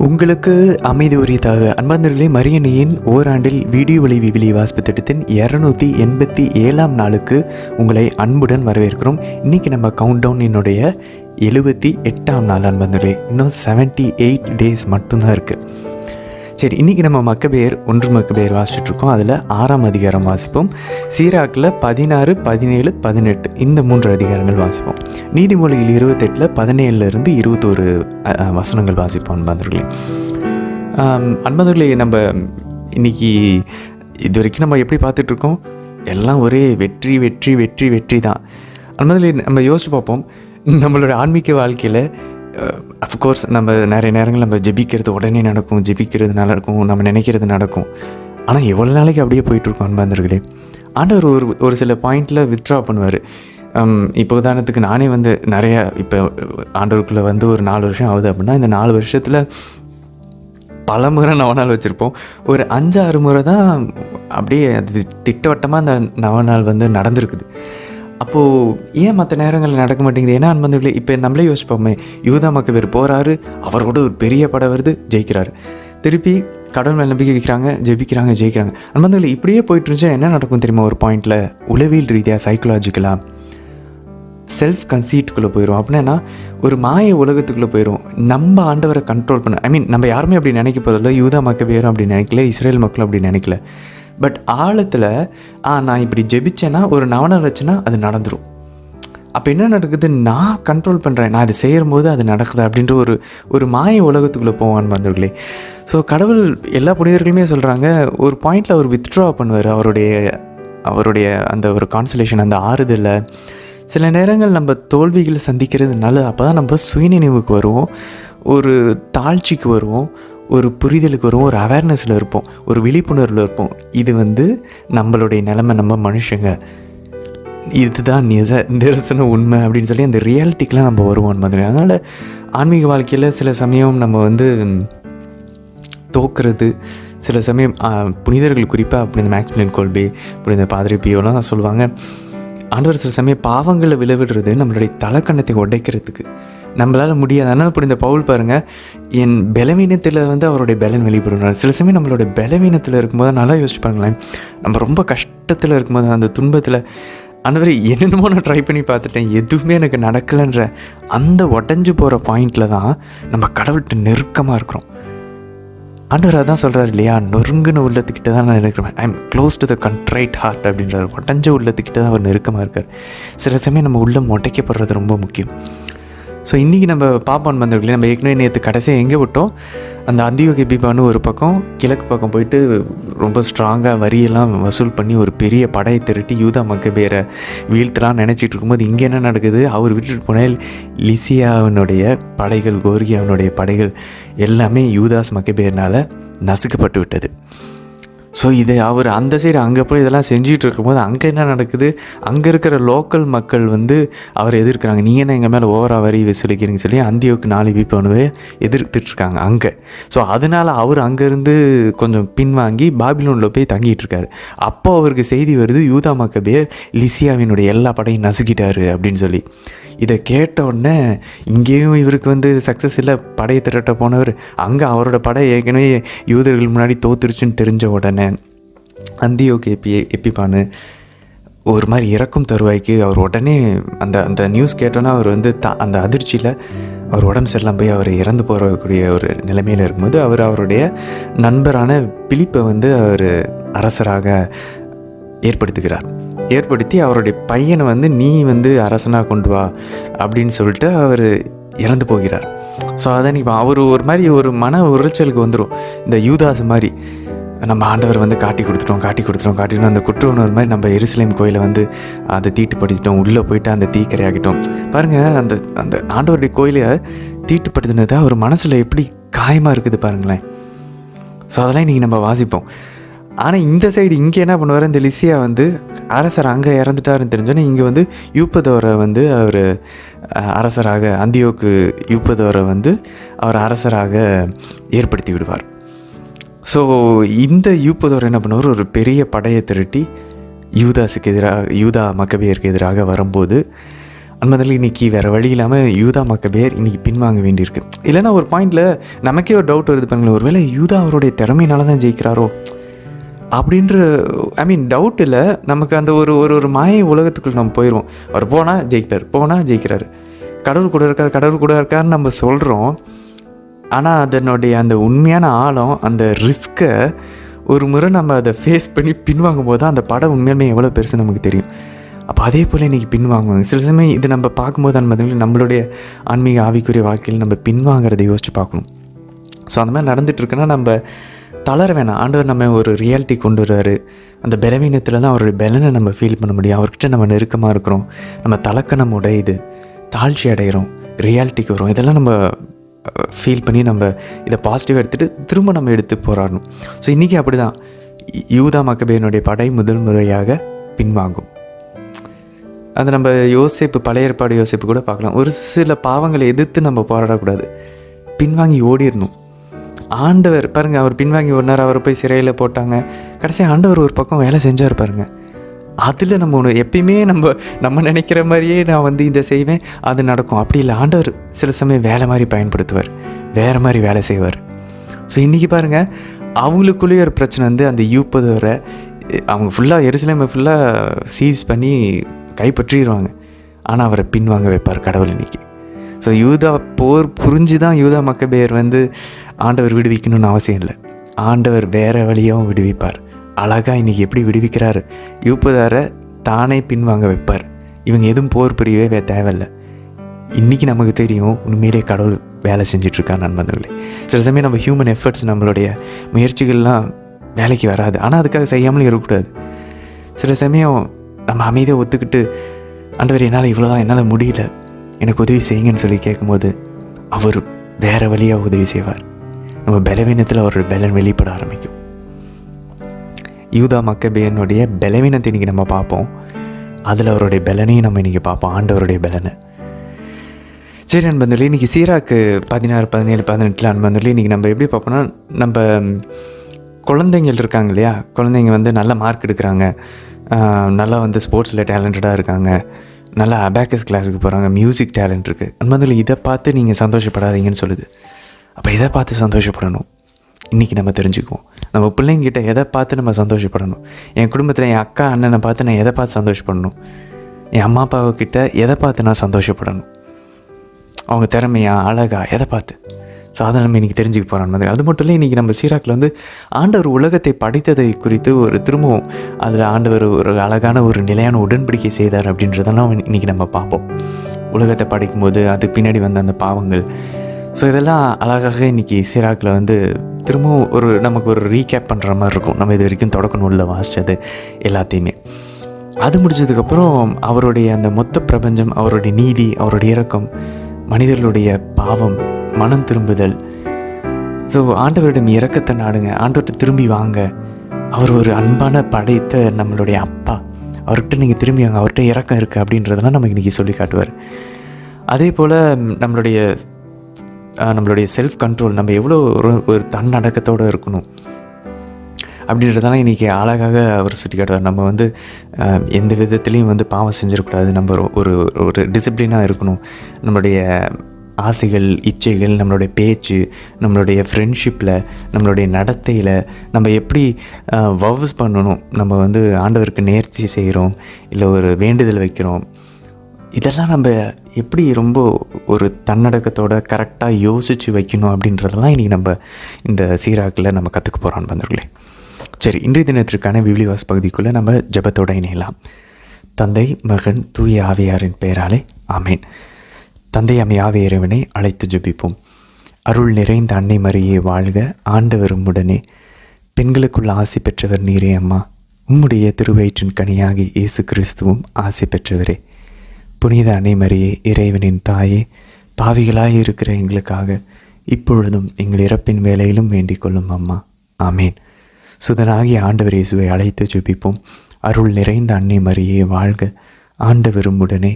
உங்களுக்கு அமைதி உரியதாக அன்பார்ந்தவர்களே, மரியணையின் ஓராண்டில் வீடியோ வழி விவிலிய வாசிப்பு திட்டத்தின் 287ஆம் நாளுக்கு உங்களை அன்புடன் வரவேற்கிறோம். இன்றைக்கி நம்ம கவுண்டவுன் என்னுடைய 78ஆம் நாள். அன்பார்ந்தவர்களே, இன்னும் 78 டேஸ் மட்டும்தான் இருக்குது. சரி, இன்றைக்கி நம்ம மக்கபேயர் 1 மக்கபேயர் வாசிச்சுட்ருக்கோம். அதில் 6ஆம் அதிகாரம் வாசிப்போம். சீராக்கில் 16, 17, 18 இந்த 3 அதிகாரங்கள் வாசிப்போம். நீதிமொழிகள் 28 17லிருந்து 21 வசனங்கள் வாசிப்போம். அன்பர்களே, நம்ம இன்றைக்கி இது வரைக்கும் நம்ம எப்படி பார்த்துட்ருக்கோம்? எல்லாம் ஒரே வெற்றி வெற்றி வெற்றி வெற்றி தான். அன்பர்களே, நம்ம யோசிச்சு பார்ப்போம். நம்மளோட ஆன்மீக வாழ்க்கையில் அஃப்கோர்ஸ் நம்ம நிறைய நேரங்கள் நம்ம ஜெபிக்கிறது உடனே நடக்கும், ஜெபிக்கிறது நடக்கும், நம்ம நினைக்கிறது நடக்கும். ஆனால் எவ்வளோ நாளைக்கு அப்படியே போயிட்டுருக்கோம்? அன்பார்ந்தவர்களே, ஆண்டவர் ஒரு சில பாயிண்டில் வித்ட்ரா பண்ணுவார். இப்போ உதாரணத்துக்கு நானே நிறையா இப்போ ஆண்டவருக்குள்ளே ஒரு 4 வருஷம் ஆகுது அப்படின்னா, இந்த 4 வருஷத்தில் பல முறை நவநாள் வச்சுருப்போம். ஒரு 5-6 முறை தான் அப்படியே அது திட்டவட்டமாக அந்த நவநாள் நடந்திருக்குது. அப்போது ஏன் மற்ற நேரங்களில் நடக்க மாட்டேங்குது? ஏன்னா அன்பர்களே, இப்போ நம்மளே யோசிப்போமே, யூதா மக்கபேர் போகிறாரு, அவரோட ஒரு பெரிய படை வருது, ஜெயிக்கிறாரு. திருப்பி கடவுள் மேல் நம்பிக்கை வைக்கிறாங்க, ஜெயிக்கிறாங்க, ஜெயிக்கிறாங்க. அன்பர்களே, இப்படியே போயிட்டு இருந்துச்சா என்ன நடக்கும் தெரியுமா? ஒரு பாயிண்டில் உளவியல் ரீதியாக சைக்கலாஜிக்கலாக செல்ஃப் கன்சீட்டுக்குள்ளே போயிடும். அப்படின்னா ஒரு மாய உலகத்துக்குள்ளே போயிடும். நம்ம ஆண்டவரை கண்ட்ரோல் பண்ண நம்ம யாருமே அப்படி நினைக்க போதில்லை. யூதா மக்கபேரும் அப்படி நினைக்கல, இஸ்ரேல் மக்களும் அப்படி நினைக்கல. பட் ஆழத்தில் நான் இப்படி ஜெபிச்சேன்னா, ஒரு நவநாள் வச்சுன்னா அது நடந்துடும். அப்போ என்ன நடக்குது? நான் கண்ட்ரோல் பண்ணுறேன், நான் இது செய்யும் போது அது நடக்குது அப்படின்ற ஒரு மாய உலகத்துக்குள்ளே போவான்னு வந்தவர்களே. ஸோ கடவுள் எல்லா புனிதர்களுமே சொல்கிறாங்க, ஒரு பாயிண்டில் அவர் வித்ட்ரா பண்ணுவார். அவருடைய அந்த ஒரு கான்சலேஷன், அந்த ஆறுதலில் சில நேரங்கள் நம்ம தோல்விகளை சந்திக்கிறது நல்லது. அப்போ தான் நம்ம சுயநினைவுக்கு வருவோம், ஒரு தாழ்ச்சிக்கு வருவோம், ஒரு புரிதலுக்கு வருவோம், ஒரு அவேர்னஸில் இருப்போம், ஒரு விழிப்புணர்வில் இருப்போம். இது நம்மளுடைய நிலைமை, நம்ம மனுஷங்க, இதுதான் நிதர்சன உண்மை அப்படின்னு சொல்லி அந்த ரியாலிட்டிக்கெலாம் நம்ம வருவோம் மாதிரி. அதனால் ஆன்மீக வாழ்க்கையில் சில சமயம் நம்ம தோக்கிறது, சில சமயம் புனிதர்கள் குறிப்பாக அப்படி இந்த மேக்ஸ்மிலியன் கோல்பே, அப்படி இந்த பாதிரி பியோலாம் சொல்லுவாங்க, ஆண்டவர் சில சமயம் பாவங்களை விளைவிடுறது நம்மளுடைய தலைக்கண்ணத்தை உடைக்கிறதுக்கு. நம்மளால் முடியாது. ஆனால் இப்படி இந்த பவுல் பாருங்கள், என் பலவீனத்தில் அவருடைய பலன் வெளிப்படுறாரு. சில சமயம் நம்மளோட பலவீனத்தில் இருக்கும்போது நல்லா யோசிச்சு பாருங்களேன், நம்ம ரொம்ப கஷ்டத்தில் இருக்கும்போது, அந்த துன்பத்தில், ஆண்டவர் என்னென்னமோ நான் ட்ரை பண்ணி பார்த்துட்டேன், எதுவுமே எனக்கு நடக்கலைன்ற அந்த உடஞ்சி போகிற பாயிண்டில் தான் நம்ம கடவுள்கிட்ட நெருக்கமாக இருக்கிறோம். ஆண்டவர் அதான் சொல்கிறார் இல்லையா, நொறுங்குன உள்ளத்துக்கிட்ட தான் நான் இருக்கிறேன். I am close to the contrite heart அப்படின்றார். உடஞ்ச உள்ளத்துக்கிட்ட தான் அவர் நெருக்கமாக இருக்கார். சில சமயம் நம்ம உள்ளம் உடைக்கப்படுறது ரொம்ப முக்கியம். ஸோ இன்றைக்கி நம்ம பாப்பான் வந்தவர்களே, நம்ம ஏற்கனவே நேற்று கடைசியாக எங்கே விட்டோம்? அந்த அந்தியோகி எபிபான்னு ஒரு பக்கம் கிழக்கு பக்கம் போயிட்டு ரொம்ப ஸ்ட்ராங்காக வரியெல்லாம் வசூல் பண்ணி ஒரு பெரிய படையை திரட்டி யூதா மக்கபேரை வீழ்த்தலாம் நினச்சிட்டு இருக்கும்போது, இங்கே என்ன நடக்குது? அவர் விட்டுட்டு போனால் லிசியாவினுடைய படைகள், கோர்கியாவினுடைய படைகள் எல்லாமே யூதாஸ் மக்கபேர்னால் நசுக்கப்பட்டு விட்டது. ஸோ இதை அவர் அந்த சைடு அங்கே போய் இதெல்லாம் செஞ்சுட்டு இருக்கும்போது, அங்கே என்ன நடக்குது? அங்கே இருக்கிற லோக்கல் மக்கள் அவரை எதிர்க்கிறாங்க. நீங்கள் என்ன எங்கள் மேலே ஓவரா வரி வசூலிக்கிறீங்கன்னு சொல்லி அந்தியோக்கு 4 வீப்பனுவே எதிர்த்துட்ருக்காங்க அங்கே. ஸோ அதனால் அவர் அங்கேருந்து கொஞ்சம் பின்வாங்கி பாபிலோனில் போய் தங்கிட்டு இருக்காரு. அப்போ அவருக்கு செய்தி வருது, யூதா மக்கபேர் லிசியாவினுடைய எல்லா படையும் நசுக்கிட்டாரு அப்படின்னு சொல்லி. இதை கேட்ட உடனே இங்கேயும் இவருக்கு சக்ஸஸ் இல்லை, படையை திரட்ட போனவர், அங்கே அவரோட படை ஏற்கனவே யூதர்கள் முன்னாடி தோத்துருச்சுன்னு தெரிஞ்ச உடனே அந்தியோகி எப்பிபானு ஒரு மாதிரி இறக்கும் தருவாய்க்கு அவர் உடனே அந்த நியூஸ் கேட்டோன்னா அவர் அந்த அதிர்ச்சியில் அவர் உடம்பு சரியில்லாம போய் அவர் இறந்து போகக்கூடிய ஒரு நிலைமையில் இருக்கும்போது, அவருடைய நண்பரான பிலிப்பை அவர் அரசராக ஏற்படுத்தி அவருடைய பையனை நீ அரசனாக கொண்டு வா அப்படின்னு சொல்லிட்டு அவர் இறந்து போகிறார். ஸோ அதான் இப்போ அவர் ஒரு மாதிரி ஒரு மன உளைச்சலுக்கு வந்துடும். இந்த யூதாஸ் மாதிரி நம்ம ஆண்டவர் காட்டி கொடுத்துட்டோம் அந்த குற்ற உணர்வு மாதிரி நம்ம எருசலேம் கோயிலை அதை தீட்டுப்படுத்திட்டோம், உள்ளே போயிட்டு அந்த தீக்கரை ஆகிட்டோம். பாருங்கள், அந்த ஆண்டவருடைய கோயிலை தீட்டுப்படுத்தினதை அவர் மனசில் எப்படி காயமாக இருக்குது பாருங்களேன். ஸோ அதெல்லாம் இன்றைக்கி நம்ம வாசிப்போம். ஆனால் இந்த சைடு இங்கே என்ன பண்ணுவார்? இந்த லிசியா அரசர் அங்கே இறந்துட்டாருன்னு தெரிஞ்சோன்னே இங்கே யூப்பதோரை அவர் அரசராக, அந்தியோக்கு யூப்பதோரை அவர் அரசராக ஏற்படுத்தி விடுவார். ஸோ இந்த யூப்பதோர் என்ன பண்ணுவார்? ஒரு பெரிய படையை திரட்டி யூதா மக்கபேயருக்கு எதிராக வரும்போது அன்பதில் இன்றைக்கி வேறு வழி இல்லாமல் யூதா மக்கபேயர் இன்றைக்கி பின்வாங்க வேண்டியிருக்கு. இல்லைன்னா ஒரு பாயிண்டில் நமக்கே ஒரு டவுட் வருது பாருங்களேன், ஒருவேளை யூதா அவருடைய திறமையினால தான் ஜெயிக்கிறாரோ அப்படின்ற டவுட் இல்லை, நமக்கு அந்த ஒரு ஒரு ஒரு மாய உலகத்துக்குள்ள நம்ம போயிடுவோம். அவர் போனால் ஜெயிப்பார், போனால் ஜெயிக்கிறாரு, கடவுள் கூட இருக்கார், கடவுள் கூட இருக்காருன்னு நம்ம சொல்கிறோம். ஆனால் அதனுடைய அந்த உண்மையான ஆழம், அந்த ரிஸ்க்கை ஒரு முறை நம்ம அதை ஃபேஸ் பண்ணி பின்வாங்கும் போது தான் அந்த படம் உண்மையாலுமே எவ்வளோ பெருசு நமக்கு தெரியும். அப்போ அதே போல் இன்றைக்கி பின்வாங்குவாங்க. சில சமயம் இது நம்ம பார்க்கும்போது நம்மளுடைய ஆன்மீக ஆவிக்குரிய வாழ்க்கையில் நம்ம பின்வாங்கிறத யோசித்து பார்க்கணும். ஸோ அந்த மாதிரி நடந்துகிட்ருக்குன்னா நம்ம தளர வேணாம். ஆண்டவர் நம்ம ஒரு ரியாலிட்டி கொண்டு வர்றாரு. அந்த பலவீனத்தில் தான் அவருடைய பலனை நம்ம ஃபீல் பண்ண முடியும். அவர்கிட்ட நம்ம நெருக்கமாக இருக்கிறோம், நம்ம தலக்கணம் உடையுது, தாழ்ச்சி அடைகிறோம், ரியாலிட்டிக்கு வரும். இதெல்லாம் நம்ம ஃபீல் பண்ணி நம்ம இதை பாசிட்டிவாக எடுத்துகிட்டு திரும்ப நம்ம எடுத்து போராடணும். ஸோ இன்றைக்கி அப்படி தான் யூதா மக்கபேயனுடைய படை முதல் முறையாக பின்வாங்கும். அது நம்ம யோசிப்பு, பழைய ஏற்பாடு யோசிப்பு கூட பார்க்கலாம். ஒரு சில பாவங்களை எதிர்த்து நம்ம போராடக்கூடாது, பின்வாங்கி ஓடிடணும். ஆண்டவர் பாருங்கள், அவர் பின்வாங்கி ஓடினார், அவரை போய் சிறையில் போட்டாங்க. கடைசியாக ஆண்டவர் ஒரு பக்கம் வேலை செஞ்சார் பாருங்கள். அதில் நம்ம ஒன்று எப்பயுமே நம்ம நினைக்கிற மாதிரியே நான் இதை செய்வேன், அது நடக்கும் அப்படி இல்லை. ஆண்டவர் சில சமயம் வேலை மாதிரி பயன்படுத்துவார், வேறு மாதிரி வேலை செய்வார். ஸோ இன்றைக்கி பாருங்கள், அவங்களுக்குள்ளேயே ஒரு பிரச்சனை அந்த 30 வரை அவங்க ஃபுல்லாக எருசலேமை ஃபுல்லாக சீஸ் பண்ணி கைப்பற்றிடுவாங்க. ஆனால் அவரை பின்வாங்க வைப்பார் கடவுள் இன்றைக்கி. ஸோ யூதா போர் புரிஞ்சு தான் யூதா மக்கபேயர் ஆண்டவர் விடுவிக்கணும்னு அவசியம் இல்லை. ஆண்டவர் வேறு வழியாகவும் விடுவிப்பார். அழகாக இன்றைக்கி எப்படி விடுவிக்கிறார், 30 தானே பின்வாங்க வைப்பார். இவங்க எதுவும் போர் புரியவே தேவையில்லை. இன்றைக்கி நமக்கு தெரியும் உண்மையிலே கடவுள் வேலை செஞ்சிட்ருக்கார் நண்பர்களே. சில சமயம் நம்ம ஹியூமன் எஃபர்ட்ஸ், நம்மளுடைய முயற்சிகள்லாம் வேலைக்கு வராது. ஆனால் அதுக்காக செய்யாமலும் இருக்கக்கூடாது. சில சமயம் நம்ம அமைதியாக ஒத்துக்கிட்டு, ஆண்டவர் என்னால் இவ்வளோதான், என்னால் முடியல, எனக்கு உதவி செய்யுங்கன்னு சொல்லி கேட்கும்போது அவர் வேறு வழியாக உதவி செய்வார். நம்ம பலவீனத்தில் அவரோட பலன் வெளிப்பட ஆரம்பிக்கும். யூதா மக்கபேயனுடைய பலவீனத்தை இன்றைக்கி நம்ம பார்ப்போம், அதில் அவருடைய பலனையும் நம்ம இன்றைக்கி பார்ப்போம், ஆண்டவருடைய பலனை. சரி அன்பந்தர்களே, இன்றைக்கி சீராக்கு 16, 17, 18 அன்பந்தர்களே, இன்றைக்கி நம்ம எப்படி பார்ப்போம்னா, நம்ம குழந்தைங்கள் இருக்காங்க இல்லையா, குழந்தைங்க நல்ல மார்க் எடுக்கிறாங்க, நல்லா ஸ்போர்ட்ஸில் டேலண்டடாக இருக்காங்க, நல்லா அபாக்கஸ் கிளாஸுக்கு போகிறாங்க, மியூசிக் டேலண்ட் இருக்குது. அன்பந்தர்களே, இதை பார்த்து நீங்கள் சந்தோஷப்படாதீங்கன்னு சொல்லுது. அப்போ எதை பார்த்து சந்தோஷப்படணும் இன்றைக்கி நம்ம தெரிஞ்சுக்குவோம். நம்ம பிள்ளைங்கிட்ட எதை பார்த்து நம்ம சந்தோஷப்படணும். என் குடும்பத்தில் என் அக்கா அண்ணனை பார்த்து நான் எதை பார்த்து சந்தோஷப்படணும், என் அம்மா அப்பாவுக்கிட்ட எதை பார்த்து நான் சந்தோஷப்படணும், அவங்க திறமையா அழகா எதை பார்த்து. ஸோ அதை நம்ம இன்றைக்கி தெரிஞ்சுக்க போகிறோம். அது மட்டும் இல்லை, இன்றைக்கி நம்ம சீராக்கில் ஆண்டவர் உலகத்தை படைத்ததை குறித்து ஒரு திரும்பவும் அதில் ஆண்டவர் ஒரு அழகான ஒரு நிலையான உடன்படிக்கை செய்தார் அப்படின்றதெல்லாம் இன்றைக்கி நம்ம பார்ப்போம். உலகத்தை படைக்கும்போது அது பின்னாடி அந்த பாவங்கள். ஸோ இதெல்லாம் அழகாக இன்றைக்கி சீராக்கில் திரும்பவும் நமக்கு ஒரு ரீகேப் பண்ணுற மாதிரி இருக்கும். நம்ம இது வரைக்கும் தொடக்க நூலில் வாசித்தது எல்லாத்தையுமே. அது முடிஞ்சதுக்கப்புறம் அவருடைய அந்த மொத்த பிரபஞ்சம், அவருடைய நீதி, அவருடைய இரக்கம், மனிதர்களுடைய பாவம், மனம் திரும்புதல். ஸோ ஆண்டவரிடம் இரக்கத்தை நாடுங்க, ஆண்டவர்கிட்ட திரும்பி வாங்க. அவர் ஒரு அன்பான படைத்த நம்மளுடைய அப்பா, அவர்கிட்ட நீங்கள் திரும்பி வாங்க, அவர்கிட்ட இரக்கம் இருக்குது அப்படின்றதெல்லாம் நமக்கு இன்றைக்கி சொல்லி காட்டுவார். அதே போல் நம்மளுடைய செல்ஃப் கண்ட்ரோல், நம்ம எவ்வளோ ஒரு தன்னடக்கத்தோடு இருக்கணும் அப்படின்றதெல்லாம் இன்றைக்கி அழகாக அவர் சுட்டி காட்டுவார். நம்ம எந்த விதத்துலேயும் பாவம் செஞ்சிடக்கூடாது, நம்ம ஒரு டிசிப்ளினாக இருக்கணும். நம்மளுடைய ஆசைகள், இச்சைகள், நம்மளுடைய பேச்சு, நம்மளுடைய ஃப்ரெண்ட்ஷிப்பில், நம்மளுடைய நடத்தையில் நம்ம எப்படி வவ்ஸ் பண்ணணும், நம்ம ஆண்டவருக்கு நேர்ச்சி செய்கிறோம், இல்லை ஒரு வேண்டுதல் வைக்கிறோம், இதெல்லாம் நம்ம எப்படி ரொம்ப ஒரு தன்னடக்கத்தோடு கரெக்டாக யோசித்து வைக்கணும் அப்படின்றதெல்லாம் இன்றைக்கி நம்ம இந்த சீராக்கில் நம்ம கற்றுக்க போகிறோம் நண்பர்களே. சரி, இன்றைய தினத்திற்கான விவிலிவாஸ் பகுதிக்குள்ளே நம்ம ஜெபத்தோடு இணையலாம். தந்தை, மகன், தூய ஆவியாரின் பெயராலே ஆமேன். தந்தை அம்மையாவே இறைவனை அழைத்து ஜெபிப்போம். அருள் நிறைந்த அன்னை மரியே வாழ்க, ஆண்டவரும் உடனே, பெண்களுக்குள்ள ஆசி பெற்றவர் நீரே அம்மா, உம்முடைய திருவயிற்றின் கனியாகி இயேசு கிறிஸ்துவும் ஆசி பெற்றவரே. புனித அன்னை மரியே, இறைவனின் தாயே, பாவிகளாய் இருக்கிற எங்களுக்காக இப்பொழுதும் எங்கள் இறப்பின் வேலையிலும் வேண்டிக் கொள்ளும் அம்மா. ஆமேன். சுதனாகிய ஆண்டவர் இயேசுவை அழைத்து ஜெபிப்போம். அருள் நிறைந்த அன்னை மரியே வாழ்க, ஆண்டவரும் உடனே,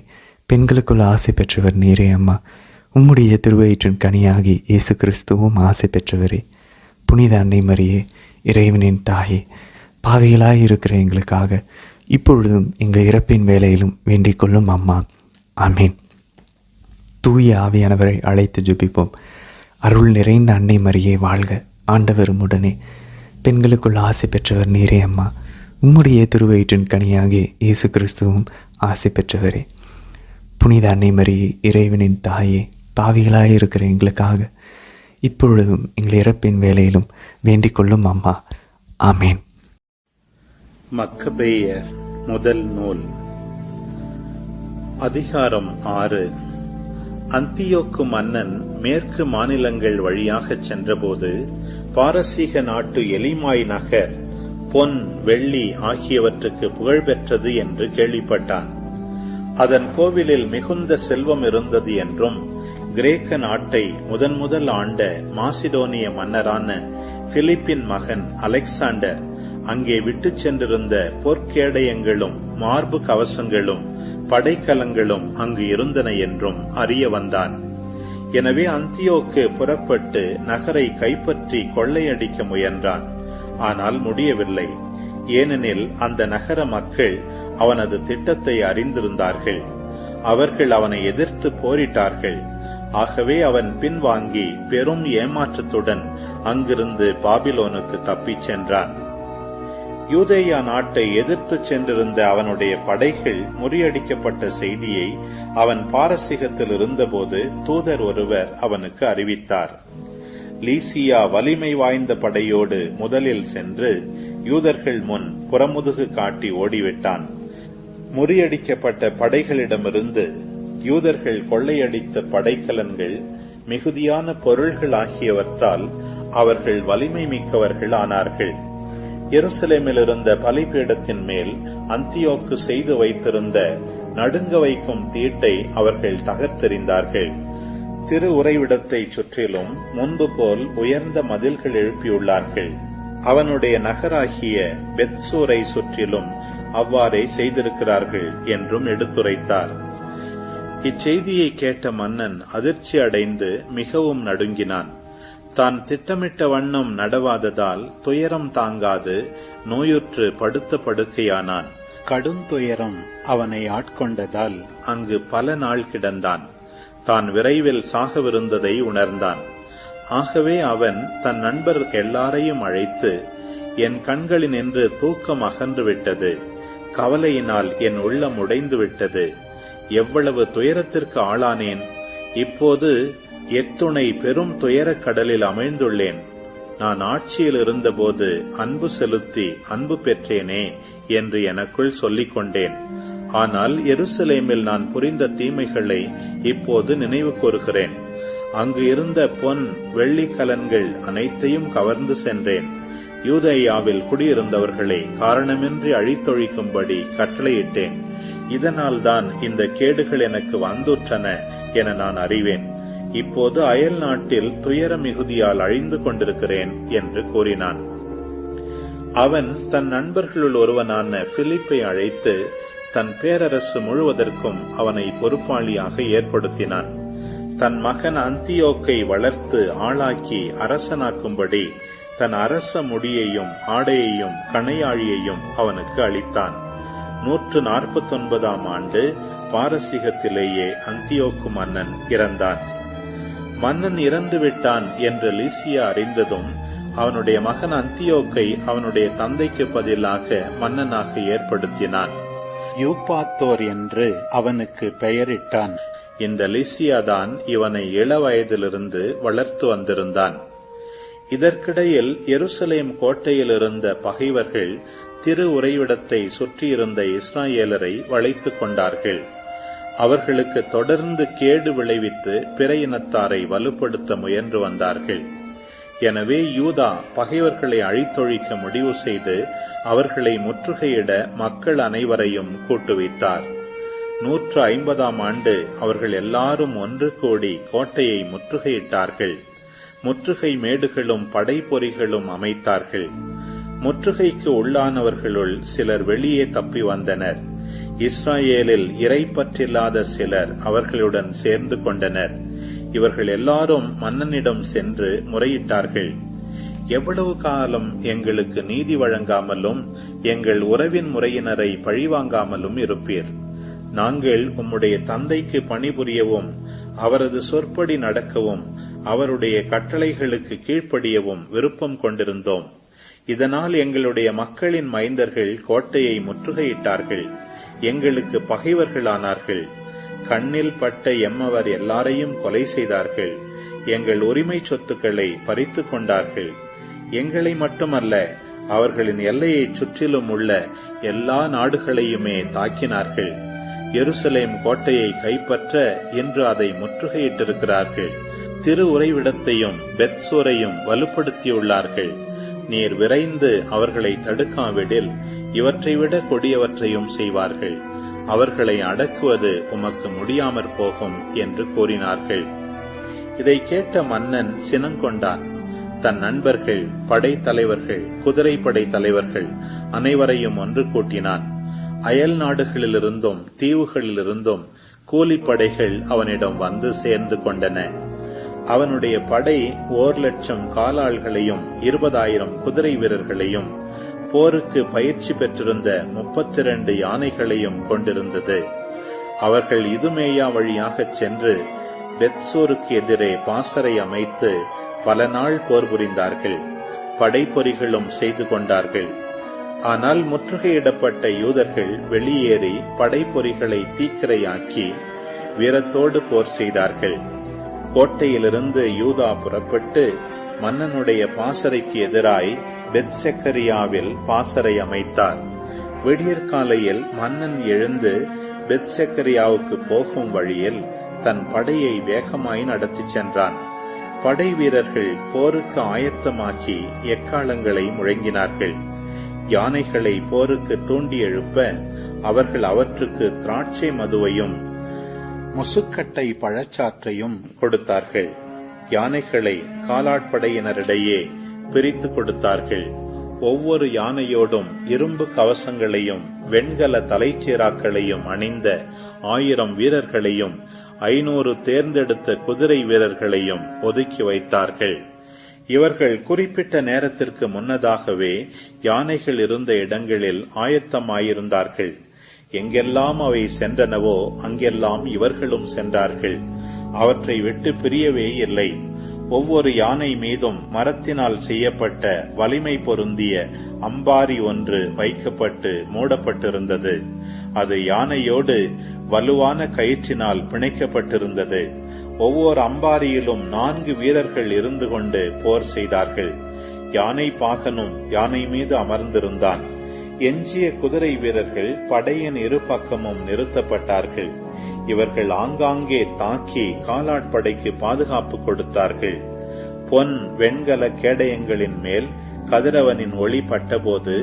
பெண்களுக்குள் ஆசை பெற்றவர் நீரே அம்மா, உம்முடைய திருவயிற்றின் கனியாகி இயேசு கிறிஸ்துவும் ஆசை பெற்றவரே. புனித அன்னை மரியே, இறைவனின் தாயே, பாவிகளாய் இருக்கிற எங்களுக்காக இப்பொழுதும் எங்கள் இறப்பின் வேலையிலும் வேண்டிக் கொள்ளும் அம்மா. ஆமீன். தூய ஆவியானவரை அழைத்து ஜெபிப்போம். அருள் நிறைந்த அன்னை மரியே வாழ்க, ஆண்டவரும் உடனே, பெண்களுக்குள் ஆசை பெற்றவர் நீரே அம்மா. உம்முடைய திருவயிற்றின் கனியாகிய இயேசு கிறிஸ்துவும் ஆசை பெற்றவரே. புனித அன்னை மரியே, இறைவனின் தாயே, பாவிகளாக இருக்கிற எங்களுக்காக இப்பொழுதும் எங்கள் இறப்பின் வேலையிலும் வேண்டிக் கொள்ளும் அம்மா. ஆமேன். மக்கபேயர் முதல் நூல். அதிகாரம் 6. அந்தியோக்கு மன்னன் மேற்கு மாநிலங்கள் வழியாகச் சென்றபோது பாரசீக நாட்டு எலிமாய் நகர் பொன், வெள்ளி ஆகியவற்றுக்கு புகழ்பெற்றது என்று கேள்விப்பட்டான். அதன் கோவிலில் மிகுந்த செல்வம் இருந்தது என்றும், கிரேக்க நாட்டை முதல் ஆண்ட மாசிடோனிய மன்னரான பிலிப்பின் மகன் அலெக்சாண்டர் அங்கே விட்டுச் சென்றிருந்த பொற்கேடயங்களும் மார்பு கவசங்களும் படைக்கலங்களும் அங்கு இருந்தன என்றும் அறிய வந்தான். எனவே அந்தியோக்கு புறப்பட்டு நகரை கைப்பற்றி கொள்ளையடிக்க முயன்றான். ஆனால் முடியவில்லை. ஏனெனில் அந்த நகர மக்கள் அவனது திட்டத்தை அறிந்திருந்தார்கள். அவர்கள் அவனை எதிர்த்து போரிட்டார்கள். ஆகவே அவன் பின்வாங்கி பெரும் ஏமாற்றத்துடன் அங்கிருந்து பாபிலோனுக்கு தப்பிச் சென்றான். யூதேயா நாட்டை எதிர்த்து சென்றிருந்த அவனுடைய படைகள் முறியடிக்கப்பட்ட செய்தியை அவன் பாரசீகத்தில் இருந்தபோது தூதர் ஒருவர் அவனுக்கு அறிவித்தார். லீசியா வலிமை வாய்ந்த படையோடு முதலில் சென்று யூதர்கள் முன் புறமுதுகு காட்டி ஓடிவிட்டான். முறியடிக்கப்பட்ட படைகளிடமிருந்து யூதர்கள் கொள்ளையடித்த படைக்கலன்கள், மிகுதியான பொருள்கள் ஆகியவற்றால் அவர்கள் வலிமை மிக்கவர்கள் ஆனார்கள். எருசலேமில் இருந்த பலிபீடத்தின் மேல் அந்தியோக்கு செய்து வைத்திருந்த நடுங்க வைக்கும் தீட்டை அவர்கள் தகர்த்தெறிந்தார்கள். திரு உறைவிடத்தை சுற்றிலும் முன்பு போல் உயர்ந்த மதில்கள் எழுப்பியுள்ளார்கள். அவனுடைய நகராகிய பெத்சூரை சுற்றிலும் அவ்வாறே செய்திருக்கிறார்கள் என்றும் எடுத்துரைத்தார். இச்செய்தியை கேட்ட மன்னன் அதிர்ச்சி அடைந்து மிகவும் நடுங்கினான். தான் திட்டமிட்ட வண்ணம் நடவாததால் துயரம் தாங்காது நோயுற்று படுத்த படுக்கையானான். கடும் துயரம் அவனை ஆட்கொண்டதால் அங்கு பல நாள் கிடந்தான். தான் விரைவில் சாகவிருந்ததை உணர்ந்தான். ஆகவே அவன் தன் நண்பர் எல்லாரையும் அழைத்து, என் கண்களினின்று தூக்கம் அகன்று விட்டது, கவலையினால் என் உள்ளம் உடைந்து விட்டது, எவ்வளவு துயரத்திற்கு ஆளானேன், இப்போது எத்துணை பெரும் துயரக் கடலில் அமிழ்ந்துள்ளேன். நான் ஆட்சியில் இருந்தபோது அன்பு செலுத்தி அன்பு பெற்றேனே என்று எனக்குள் சொல்லிக் கொண்டேன். ஆனால் எருசலேமில் நான் புரிந்த தீமைகளை இப்போது நினைவு கூறுகிறேன். அங்கு இருந்த பொன், வெள்ளி கலன்கள் அனைத்தையும் கவர்ந்து சென்றேன். யூதேயாவில் குடியிருந்தவர்களை காரணமின்றி அழித்தொழிக்கும்படி கட்டளையிட்டேன். இதனால்தான் இந்த கேடுகள் எனக்கு வந்துற்றன என நான் அறிவேன். இப்போது அயல் நாட்டில் துயர மிகுதியால் அழிந்து கொண்டிருக்கிறேன் என்று கூறினான். அவன் தன் நண்பர்களுள் ஒருவனான பிலிப்பை அழைத்து தன் பேரரசு முழுவதற்கும் அவனை பொறுப்பாளியாக ஏற்படுத்தினான். தன் மகன் அந்தியோக்கை வளர்த்து ஆளாக்கி அரசனாக்கும்படி தன் அரச முடியையும் ஆடையையும் கணையாழியையும் அவனுக்கு அளித்தான். 149ஆம் ஆண்டு பாரசீகத்திலேயே அந்தியோக்கு மன்னன் இறந்தான். மன்னன் இறந்துவிட்டான் என்று லீசியா அறிந்ததும் அவனுடைய மகன் அந்தியோக்கை அவனுடைய தந்தைக்கு பதிலாக மன்னனாக ஏற்படுத்தினான். யூபாத்தோர் என்று அவனுக்கு பெயரிட்டான். இந்த லீசியாதான் இவனை இளவயதிலிருந்து வளர்த்து வந்திருந்தான். இதற்கிடையில் எருசலேம் கோட்டையில் இருந்த பகைவர்கள் திரு உறைவிடத்தை சுற்றியிருந்த இஸ்ராயேலரை வளைத்துக் கொண்டார்கள். அவர்களுக்கு தொடர்ந்து கேடு விளைவித்து பிற இனத்தாரை வலுப்படுத்த முயன்று வந்தார்கள். எனவே யூதா பகைவர்களை அழித்தொழிக்க முடிவு செய்து அவர்களை முற்றுகையிட மக்கள் அனைவரையும் கூட்டுவித்தார். 150ஆம் ஆண்டு அவர்கள் எல்லாரும் ஒன்று கூடி கோட்டையை முற்றுகையிட்டார்கள். முற்றுகை மேடுகளும் படைப்பொறிகளும் அமைத்தார்கள். முற்றுகைக்கு உள்ளானவர்களுள் சிலர் வெளியே தப்பி வந்தனர். இஸ்ராயேலில் இறைப்பற்றில்லாத சிலர் அவர்களுடன் சேர்ந்து கொண்டனர். இவர்கள் எல்லாரும் மன்னனிடம் சென்று முறையிட்டார்கள். எவ்வளவு காலம் எங்களுக்கு நீதி வழங்காமலும் எங்கள் உறவின் முறையினரை பழிவாங்காமலும் இருப்பீர்? நாங்கள் உம்முடைய தந்தைக்கு பணிபுரியவும் அவரது சொற்படி நடக்கவும் அவருடைய கட்டளைகளுக்கு கீழ்ப்படியவும் விருப்பம் கொண்டிருந்தோம். இதனால் எங்களுடைய மக்களின் மைந்தர்கள் கோட்டையை முற்றுகையிட்டார்கள், எங்களுக்கு பகைவர்களானார்கள். கண்ணில் பட்ட எம்மவர் எல்லாரையும் கொலை செய்தார்கள், எங்கள் உரிமை சொத்துக்களை பறித்து கொண்டார்கள். எங்களை மட்டுமல்ல, அவர்களின் எல்லையை சுற்றிலும் உள்ள எல்லா நாடுகளையுமே தாக்கினார்கள். எருசலேம் கோட்டையை கைப்பற்ற இன்று அதை முற்றுகையிட்டிருக்கிறார்கள். திரு உறைவிடத்தையும் பெத்சோரையும் வலுப்படுத்தியுள்ளார்கள். நீர் விரைந்து அவர்களை தடுக்காவிடில் இவற்றை விட கொடியவற்றையும் செய்வார்கள். அவர்களை அடக்குவது உமக்கு முடியாமற் போகும் என்று கூறினார்கள். இதை கேட்ட மன்னன் சினங்கொண்டான். தன் நண்பர்கள், படைத்தலைவர்கள், குதிரைப்படை தலைவர்கள் அனைவரையும் ஒன்று கூட்டினான். அயல் நாடுகளிலிருந்தும் தீவுகளிலிருந்தும் கூலிப்படைகள் அவனிடம் வந்து சேர்ந்து கொண்டன. அவனுடைய படை 1,00,000 காலாள்களையும் 20,000 குதிரை வீரர்களையும் போருக்கு பயிற்சி பெற்றிருந்த 32 யானைகளையும் கொண்டிருந்தது. அவர்கள் இதுமேயா வழியாகச் சென்று பெத்சோருக்கு எதிரே பாசறை அமைத்து பல நாள் போர் புரிந்தார்கள். படைப்பொறிகளும் செய்து கொண்டார்கள். ஆனால் முற்றுகையிடப்பட்ட யூதர்கள் வெளியேறி படைப்பொறிகளை தீக்கிரையாக்கி வீரத்தோடு போர் செய்தார்கள். கோட்டையிலிருந்து யூதா புறப்பட்டு மன்னனுடைய பாசறைக்கு எதிராய் பெத்செக்கரியாவில் பாசறை அமைத்தார். விடியற்காலையில் மன்னன் எழுந்து பெத்செக்கரியாவுக்கு போகும் வழியில் தன் படையை வேகமாய் நடத்திச் சென்றான். படை வீரர்கள் போருக்கு ஆயத்தமாக்கி எக்காளங்களை முழங்கினார்கள். யானைகளை போருக்கு தூண்டி எழுப்ப அவர்கள் அவற்றுக்கு திராட்சை மதுவையும் முசுக்கட்டை பழச்சாற்றையும் கொடுத்தார்கள். யானைகளை காலாட்படையினரிடையே பிரித்து கொடுத்தார்கள். ஒவ்வொரு யானையோடும் இரும்பு கவசங்களையும் வெண்கல தலைச்சீராக்களையும் அணிந்த 1000 வீரர்களையும் 500 தேர்ந்தெடுத்த குதிரை வீரர்களையும் ஒதுக்கி வைத்தார்கள். இவர்கள் குறிப்பிட்ட நேரத்திற்கு முன்னதாகவே யானைகள் இருந்த இடங்களில் ஆயத்தமாயிருந்தார்கள். எங்கெல்லாம் அவை சென்றனவோ அங்கெல்லாம் இவர்களும் சென்றார்கள். அவற்றை விட்டு பிரியவே இல்லை. ஒவ்வொரு யானை மீதும் மரத்தினால் செய்யப்பட்ட வலிமை பொருந்திய அம்பாரி ஒன்று வைக்கப்பட்டு மூடப்பட்டிருந்தது. அது யானையோடு வலுவான கயிற்றினால் பிணைக்கப்பட்டிருந்தது. ஒவ்வொரு அம்பாரியிலும் 4 வீரர்கள் இருந்து கொண்டு போர் செய்தார்கள். யானை பாகனும் யானை மீது அமர்ந்திருந்தான். எஞ்சிய குதிரை வீரர்கள் படையின் இரு பக்கமும் நிறுத்தப்பட்டார்கள். இவர்கள் ஆங்காங்கே தாக்கி காலாட்படைக்கு பாதுகாப்பு கொடுத்தார்கள். பொன் வெண்கல கேடயங்களின் மேல் கதிரவனின் ஒளி பட்டபோது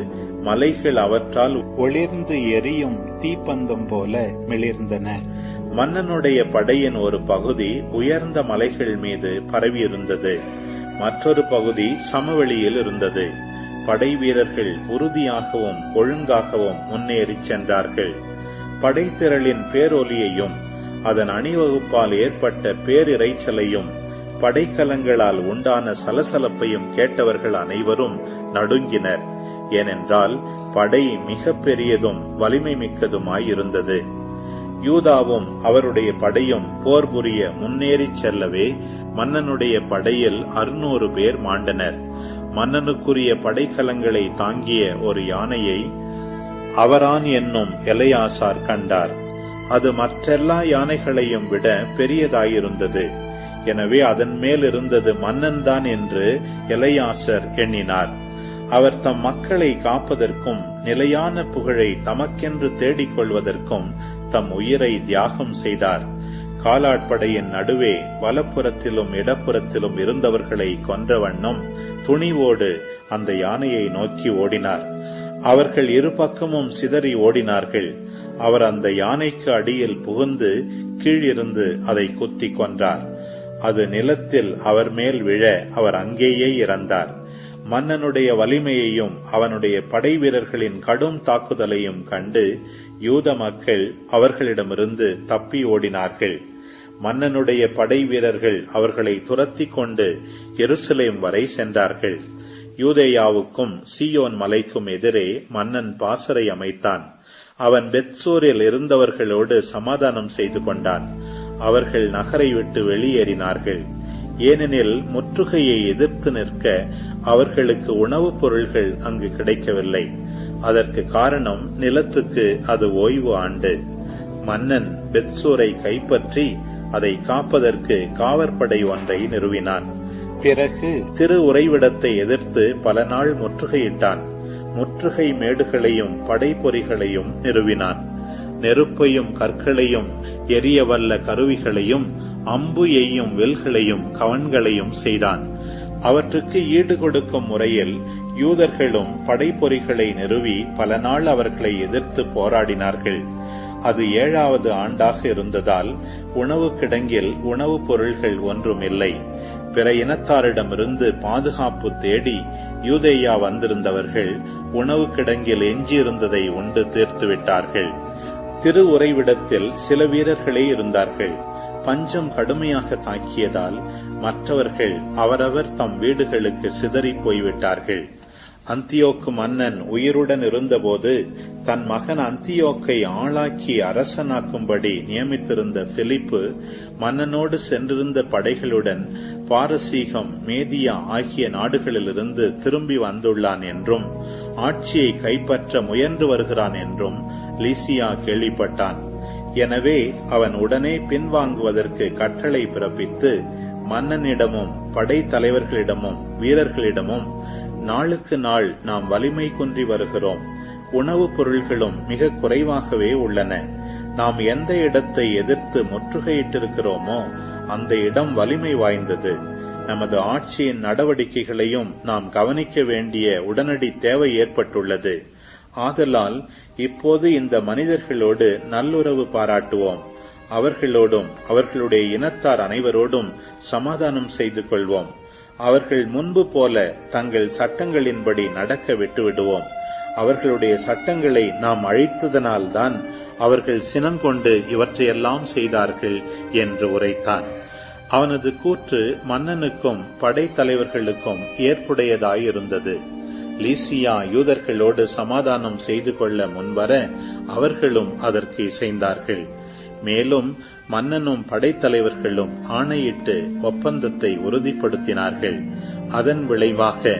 மலைகள் அவற்றால் ஒளிர்ந்து எரியும் தீப்பந்தம் போல மிளிர்ந்தன. மன்னனுடைய படையின் ஒரு பகுதி உயர்ந்த மலைகள் மீது பரவியிருந்தது. மற்றொரு பகுதி சமவெளியில் இருந்தது. படை வீரர்கள் உறுதியாகவும் ஒழுங்காகவும் முன்னேறி சென்றார்கள். படைத்திரளின் பேரொலியையும் அதன் அணிவகுப்பால் ஏற்பட்ட பேரிரைச்சலையும் படைக்கலங்களால் உண்டான சலசலப்பையும் கேட்டவர்கள் அனைவரும் நடுங்கினர். ஏனென்றால் படை மிக பெரியதும் வலிமை மிக்கதுமாயிருந்தது. யூதாவும் அவருடைய படையும் போர் புரிய முன்னேறிச் செல்லவே மன்னனுடைய படையில் 600 பேர் மாண்டனர். மன்னனுக்குரிய படைக்கலங்களை தாங்கிய ஒரு யானையை அவரான் என்னும் எலையாசார் கண்டார். அது மற்றெல்லா யானைகளையும் விட பெரியதாயிருந்தது. எனவே அதன் மேல் இருந்தது மன்னன்தான் என்று எலையாசர் எண்ணினார். அவர் தம் மக்களை காப்பதற்கும் நிலையான புகழை தமக்கென்று தேடிக்கொள்வதற்கும் தம் உயிரை தியாகம் செய்தார். காலாட்படையின் நடுவே வலப்புறத்திலும் இடப்புறத்திலும் இருந்தவர்களை கொன்ற வண்ணம் துணிவோடு அந்த யானையை நோக்கி ஓடினார். அவர்கள் இரு பக்கமும் சிதறி ஓடினார்கள். அவர் அந்த யானைக்கு அடியில் புகுந்து கீழிருந்து அதை குத்தி கொன்றார். அது நிலத்தில் அவர் மேல் விழ அவர் அங்கேயே இறந்தார். மன்னனுடைய வலிமையையும் அவனுடைய படை வீரர்களின் கடும் தாக்குதலையும் கண்டு யூத மக்கள் அவர்களிடமிருந்து தப்பி ஓடினார்கள். மன்னனுடைய படை வீரர்கள் அவர்களை துரத்தி கொண்டு எருசலேம் வரை சென்றார்கள். யூதேயாவுக்கும் சீயோன் மலைக்கும் எதிரே மன்னன் பாசறை அமைத்தான். அவன் பெத்சூரில் இருந்தவர்களோடு சமாதானம் செய்து கொண்டான். அவர்கள் நகரை விட்டு வெளியேறினார்கள். ஏனெனில் முற்றுகையை எதிர்த்து நிற்க அவர்களுக்கு உணவுப் பொருள்கள் அங்கு கிடைக்கவில்லை. அதற்கு காரணம், நிலத்துக்கு அது ஓய்வு ஆண்டு. மன்னன் பெத்சூரை கைப்பற்றி அதை காப்பதற்கு காவற்படை ஒன்றை நிறுவினான். பிறகு திரு உறைவிடத்தை எதிர்த்து பல நாள் முற்றுகையிட்டான். முற்றுகை மேடுகளையும் படைப்பொறிகளையும் நிறுவினான். நெருப்பையும் கற்களையும் எரியவல்ல கருவிகளையும் அம்பு எய்யும் வெல்களையும் கவன்களையும் செய்தான். அவற்றுக்கு ஈடு கொடுக்கும் முறையில் யூதர்களும் படைப்பொறிகளை நிறுவி பல நாள் அவர்களை எதிர்த்து போராடினார்கள். அது 7வது ஆண்டாக இருந்ததால் உணவு கிடங்கில் உணவுப் பொருள்கள் ஒன்றுமில்லை. பிற இனத்தாரிடமிருந்து பாதுகாப்பு தேடி யூதேயா வந்திருந்தவர்கள் உணவு கிடங்கில் எஞ்சியிருந்ததை உண்டு தீர்த்துவிட்டார்கள். திரு உறைவிடத்தில் சில வீரர்களே இருந்தார்கள். பஞ்சம் கடுமையாக தாக்கியதால் மற்றவர்கள் அவரவர் தம் வீடுகளுக்கு சிதறி போய்விட்டார்கள். அந்தியோக்கு மன்னன் உயிருடன் இருந்தபோது தன் மகன் அந்தியோக்கை ஆளாக்கி அரசனாக்கும்படி நியமித்திருந்த பிலிப்பு மன்னனோடு சென்றிருந்த படைகளுடன் பாரசீகம், மேதியா ஆகிய நாடுகளிலிருந்து திரும்பி வந்துள்ளான் என்றும் ஆட்சியை கைப்பற்ற முயன்று வருகிறான் என்றும் லீசியா கேள்விப்பட்டான். எனவே அவன் உடனே பின்வாங்குவதற்கு கட்டளை பிறப்பித்து மன்னனிடமும் படை தலைவர்களிடமும் வீரர்களிடமும், நாளுக்கு நாள் நாம் வலிமை குன்றி வருகிறோம். உணவுப் பொருள்களும் மிக குறைவாகவே உள்ளன. நாம் எந்த இடத்தை எதிர்த்து முற்றுகையிட்டிருக்கிறோமோ அந்த இடம் வலிமை வாய்ந்தது. நமது ஆட்சியின் நடவடிக்கைகளையும் நாம் கவனிக்க வேண்டிய உடனடி தேவை ஏற்பட்டுள்ளது. ஆதலால் இப்போது இந்த மனிதர்களோடு நல்லுறவு பாராட்டுவோம். அவர்களோடும் அவர்களுடைய இனத்தார் அனைவரோடும் சமாதானம் செய்து கொள்வோம். அவர்கள் முன்பு போல தங்கள் சட்டங்களின்படி நடக்க விட்டுவிடுவோம். அவர்களுடைய சட்டங்களை நாம் அழித்ததனால்தான் அவர்கள் சினங்கொண்டு இவற்றையெல்லாம் செய்தார்கள் என்று உரைத்தான். அவனது கூற்று மன்னனுக்கும் படைத்தலைவர்களுக்கும் ஏற்புடையதாயிருந்தது. லீசியா யூதர்களோடு சமாதானம் செய்து கொள்ள முன்வர அவர்களும் அதற்கு இசைந்தார்கள். மேலும் மன்னனும் படைத்தலைவர்களும் ஆணையிட்டு ஒப்பந்தத்தை உறுதிப்படுத்தினார்கள். அதன் விளைவாக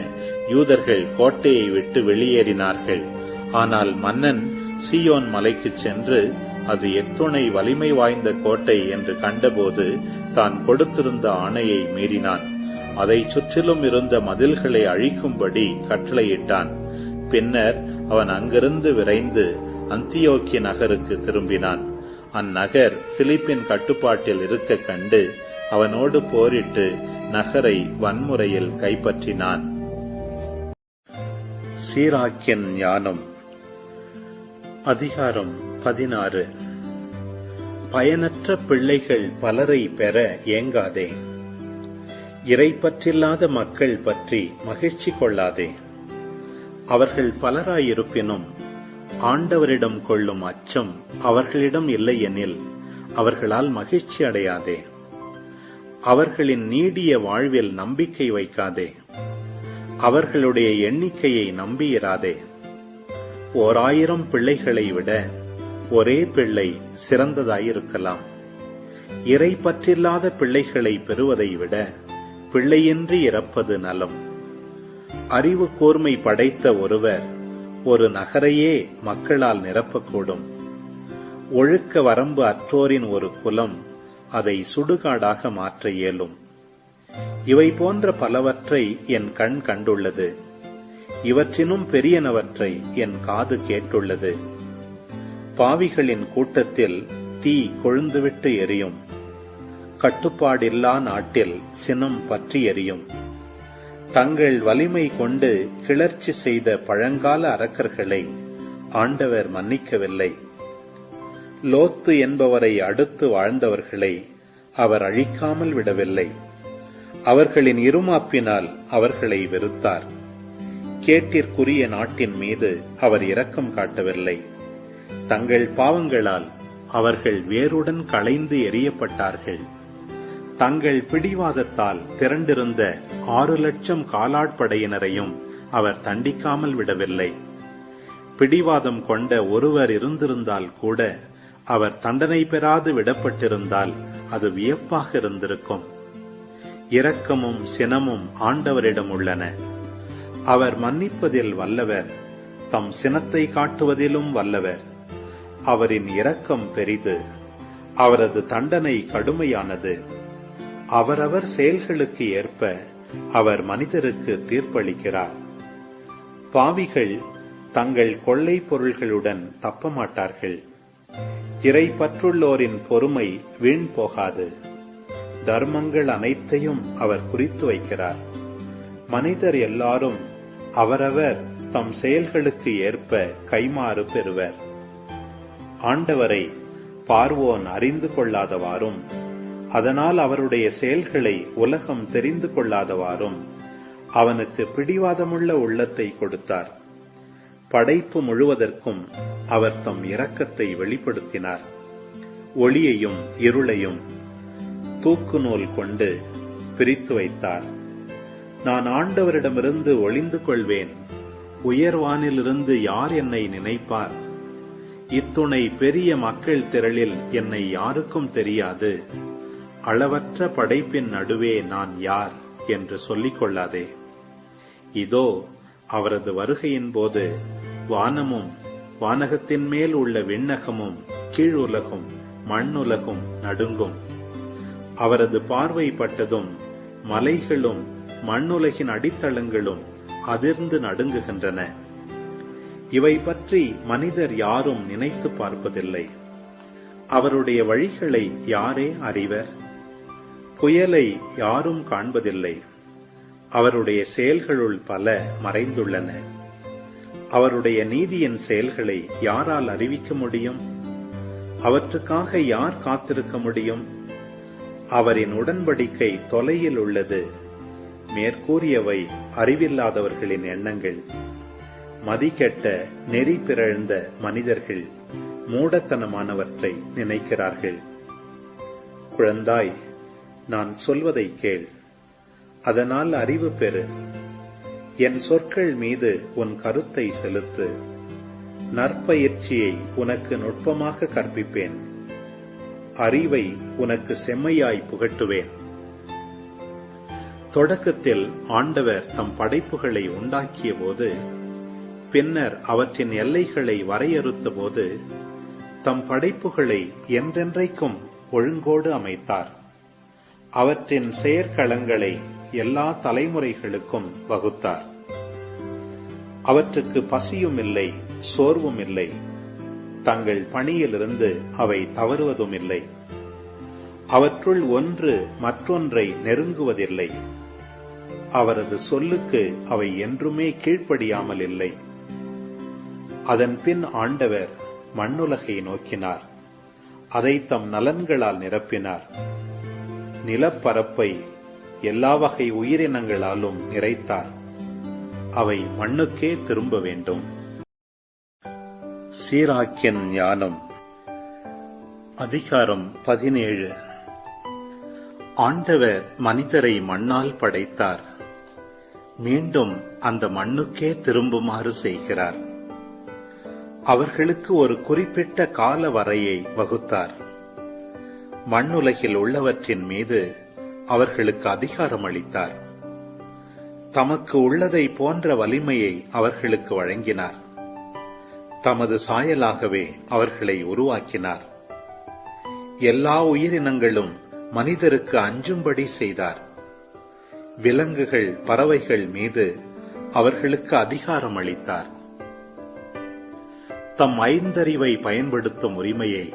யூதர்கள் கோட்டையை விட்டு வெளியேறினார்கள். ஆனால் மன்னன் சீயோன் மலைக்கு சென்று அது எத்துணை வலிமை வாய்ந்த கோட்டை என்று கண்டபோது தான் கொடுத்திருந்த ஆணையை மீறினான். அதை சுற்றிலும் இருந்த மதில்களை அழிக்கும்படி கட்டளையிட்டான். பின்னர் அவன் அங்கிருந்து விரைந்து அந்தியோக்கிய நகருக்கு திரும்பினான். அந்நகர் பிலிப்பின் கட்டுப்பாட்டில் இருக்க கண்டு அவனோடு போரிட்டு நகரை வன்முறையில் கைப்பற்றினான். சீராக்கின் ஞானம். அதிகாரம் 16. பயனற்ற பிள்ளைகள் பலரை பெற ஏங்காதே. இறைப்பற்றில்லாத மக்கள் பற்றி மகிழ்ச்சி கொள்ளாதே. அவர்கள் பலராயிருப்பினும் ஆண்டவரிடம் கொள்ளும் அச்சம் அவர்களிடம் இல்லையெனில் அவர்களால் மகிழ்ச்சி அடையாதே. அவர்களின் நீடிய வாழ்வில் நம்பிக்கை வைக்காதே. அவர்களுடைய எண்ணிக்கையை நம்பியிராதே. 1000 பிள்ளைகளை விட ஒரே பிள்ளை சிறந்ததாயிருக்கலாம். இறை பற்றில்லாத பிள்ளைகளை பெறுவதை விட பிள்ளையின்றி இறப்பது நலம். அறிவு கூர்மை படைத்த ஒருவர் ஒரு நகரையே மக்களால் நிரப்பக்கூடும். ஒழுக்க வரம்பு அற்றோரின் ஒரு குலம் அதை சுடுகாடாக மாற்ற இயலும். இவை போன்ற பலவற்றை என் கண் கண்டுள்ளது. இவற்றினும் பெரியனவற்றை என் காது கேட்டுள்ளது. பாவிகளின் கூட்டத்தில் தீ கொழுந்துவிட்டு எரியும். கட்டுப்பாடில்லா நாட்டில் சினம் பற்றி எரியும். தங்கள் வலிமை கொண்டு கிளர்ச்சி செய்த பழங்கால அரக்கர்களை ஆண்டவர் மன்னிக்கவில்லை. லோத்து என்பவரை அடுத்து வாழ்ந்தவர்களை அவர் அழிக்காமல் விடவில்லை. அவர்களின் இருமாப்பினால் அவர்களை வெறுத்தார். கேட்டிற்குரிய நாட்டின் மீது அவர் இரக்கம் காட்டவில்லை. தங்கள் பாவங்களால் அவர்கள் வேருடன் களைந்து எறியப்பட்டார்கள். தங்கள் பிடிவாதத்தால் திரண்டிருந்த 6 லட்சம் காலாட்படையினரையும் அவர் தண்டிக்காமல் விடவில்லை. பிடிவாதம் கொண்ட ஒருவர் இருந்திருந்தால் கூட அவர் தண்டனை பெறாது விடப்பட்டிருந்தால் அது வியப்பாக இருந்திருக்கும். இரக்கமும் சினமும் ஆண்டவரிடம் உள்ளன. அவர் மன்னிப்பதில் வல்லவர், தம் சினத்தை காட்டுவதிலும் வல்லவர். அவரின் இரக்கம் பெரிது, அவரது தண்டனை கடுமையானது. அவரவர் செயல்களுக்கு ஏற்ப அவர் மனிதருக்கு தீர்ப்பளிக்கிறார். பாவிகள் தங்கள் கொள்ளை பொருள்களுடன் தப்ப மாட்டார்கள். இறைப்பற்றுள்ளோரின் பொறுமை வீண் போகாது. தர்மங்கள் அனைத்தையும் அவர் குறித்து வைக்கிறார். மனிதர் எல்லாரும் அவரவர் தம் செயல்களுக்கு ஏற்ப கைமாறு பெறுவர். ஆண்டவரை பார்வோன் அறிந்து கொள்ளாதவாறும், அதனால் அவருடைய செயல்களை உலகம் தெரிந்து கொள்ளாதவாறும் அவனுக்கு பிடிவாதமுள்ள உள்ளத்தை கொடுத்தார். படைப்பு முழுவதற்கும் அவர் தம் இரக்கத்தை வெளிப்படுத்தினார். ஒளியையும் இருளையும் தூக்கு நூல் கொண்டு பிரித்து வைத்தார். நான் ஆண்டவரிடமிருந்து ஒளிந்து கொள்வேன், உயர்வானிலிருந்து யார் என்னை நினைப்பார்? இத்துணை பெரிய மக்கள் திரளில் என்னை யாருக்கும் தெரியாது. அளவற்ற படைப்பின் நடுவே நான் யார் என்று சொல்லிக் கொள்ளாதே. இதோ அவரது வருகையின் போது வானமும் வானகத்தின் மேல் உள்ள விண்ணகமும் கீழுலகும் மண்ணுலகும் நடுங்கும். அவரது பார்வைப்பட்டதும் மலைகளும் மண்ணுலகின் அடித்தளங்களும் அதிர்ந்து நடுங்குகின்றன. இவை பற்றி மனிதர் யாரும் நினைத்து பார்ப்பதில்லை. அவருடைய வழிகளை யாரே அறிவர்? புயலை யாரும் காண்பதில்லை. அவருடைய செயல்களுள் பல மறைந்துள்ளன. அவருடைய நீதியின் செயல்களை யாரால் அறிவிக்க முடியும்? அவற்றுக்காக யார் காத்திருக்க முடியும்? அவரின் உடன்படிக்கை தொலையில் உள்ளது. மேற்கூறியவை அறிவில்லாதவர்களின் எண்ணங்கள். மதிகெட்ட நெறி பிறழ்ந்த மனிதர்கள் மூடத்தனமானவற்றை நினைக்கிறார்கள். குழந்தாய், நான் சொல்வதை கேள், அதனால் அறிவு பெறு. என் சொற்கள் மீது உன் கருத்தை செலுத்து. நற்பயிற்சியை உனக்கு நுட்பமாக கற்பிப்பேன். அறிவை உனக்கு செம்மையாய் புகட்டுவேன். தொடக்கத்தில் ஆண்டவர் தம் படைப்புகளை உண்டாக்கிய போது, பின்னர் அவற்றின் எல்லைகளை வரையறுத்த போது, தம் படைப்புகளை என்றென்றைக்கும் ஒழுங்கோடு அமைத்தார். அவற்றின் செயற்களங்களை எல்லா தலைமுறைகளுக்கும் வகுத்தார். அவற்றுக்கு பசியும் இல்லை, சோர்வும் இல்லை. தங்கள் பணியிலிருந்து அவை தவறுவதும் இல்லை. அவற்றுள் ஒன்று மற்றொன்றை நெருங்குவதில்லை. அவரது சொல்லுக்கு அவை என்றுமே கீழ்ப்படியாமல் இல்லை. அதன் பின் ஆண்டவர் மண்ணுலகை நோக்கினார். அதை தம் நலன்களால் நிரப்பினார். நிலப்பரப்பை எல்லா வகை உயிரினங்களாலும் நிறைத்தார். அவை மண்ணுக்கே திரும்ப வேண்டும். சீராக்கின் ஞானம். அதிகாரம் 17. ஆண்டவர் மனிதரை மண்ணால் படைத்தார். மீண்டும் அந்த மண்ணுக்கே திரும்புமாறு செய்கிறார். அவர்களுக்கு ஒரு குறிப்பிட்ட கால வரையை வகுத்தார். மண்ணுலகில் உள்ளவற்றின் மீது அவர்களுக்கு அதிகாரம் அளித்தார். தமக்கு உள்ளதை போன்ற வலிமையை அவர்களுக்கு வழங்கினார். தமது சாயலாகவே அவர்களை உருவாக்கினார். எல்லா உயிரினங்களும் மனிதருக்கு அஞ்சும்படி செய்தார். விலங்குகள், பறவைகள் மீது அவர்களுக்கு அதிகாரம் அளித்தார். தம் ஐந்தறிவை பயன்படுத்தும் உரிமையை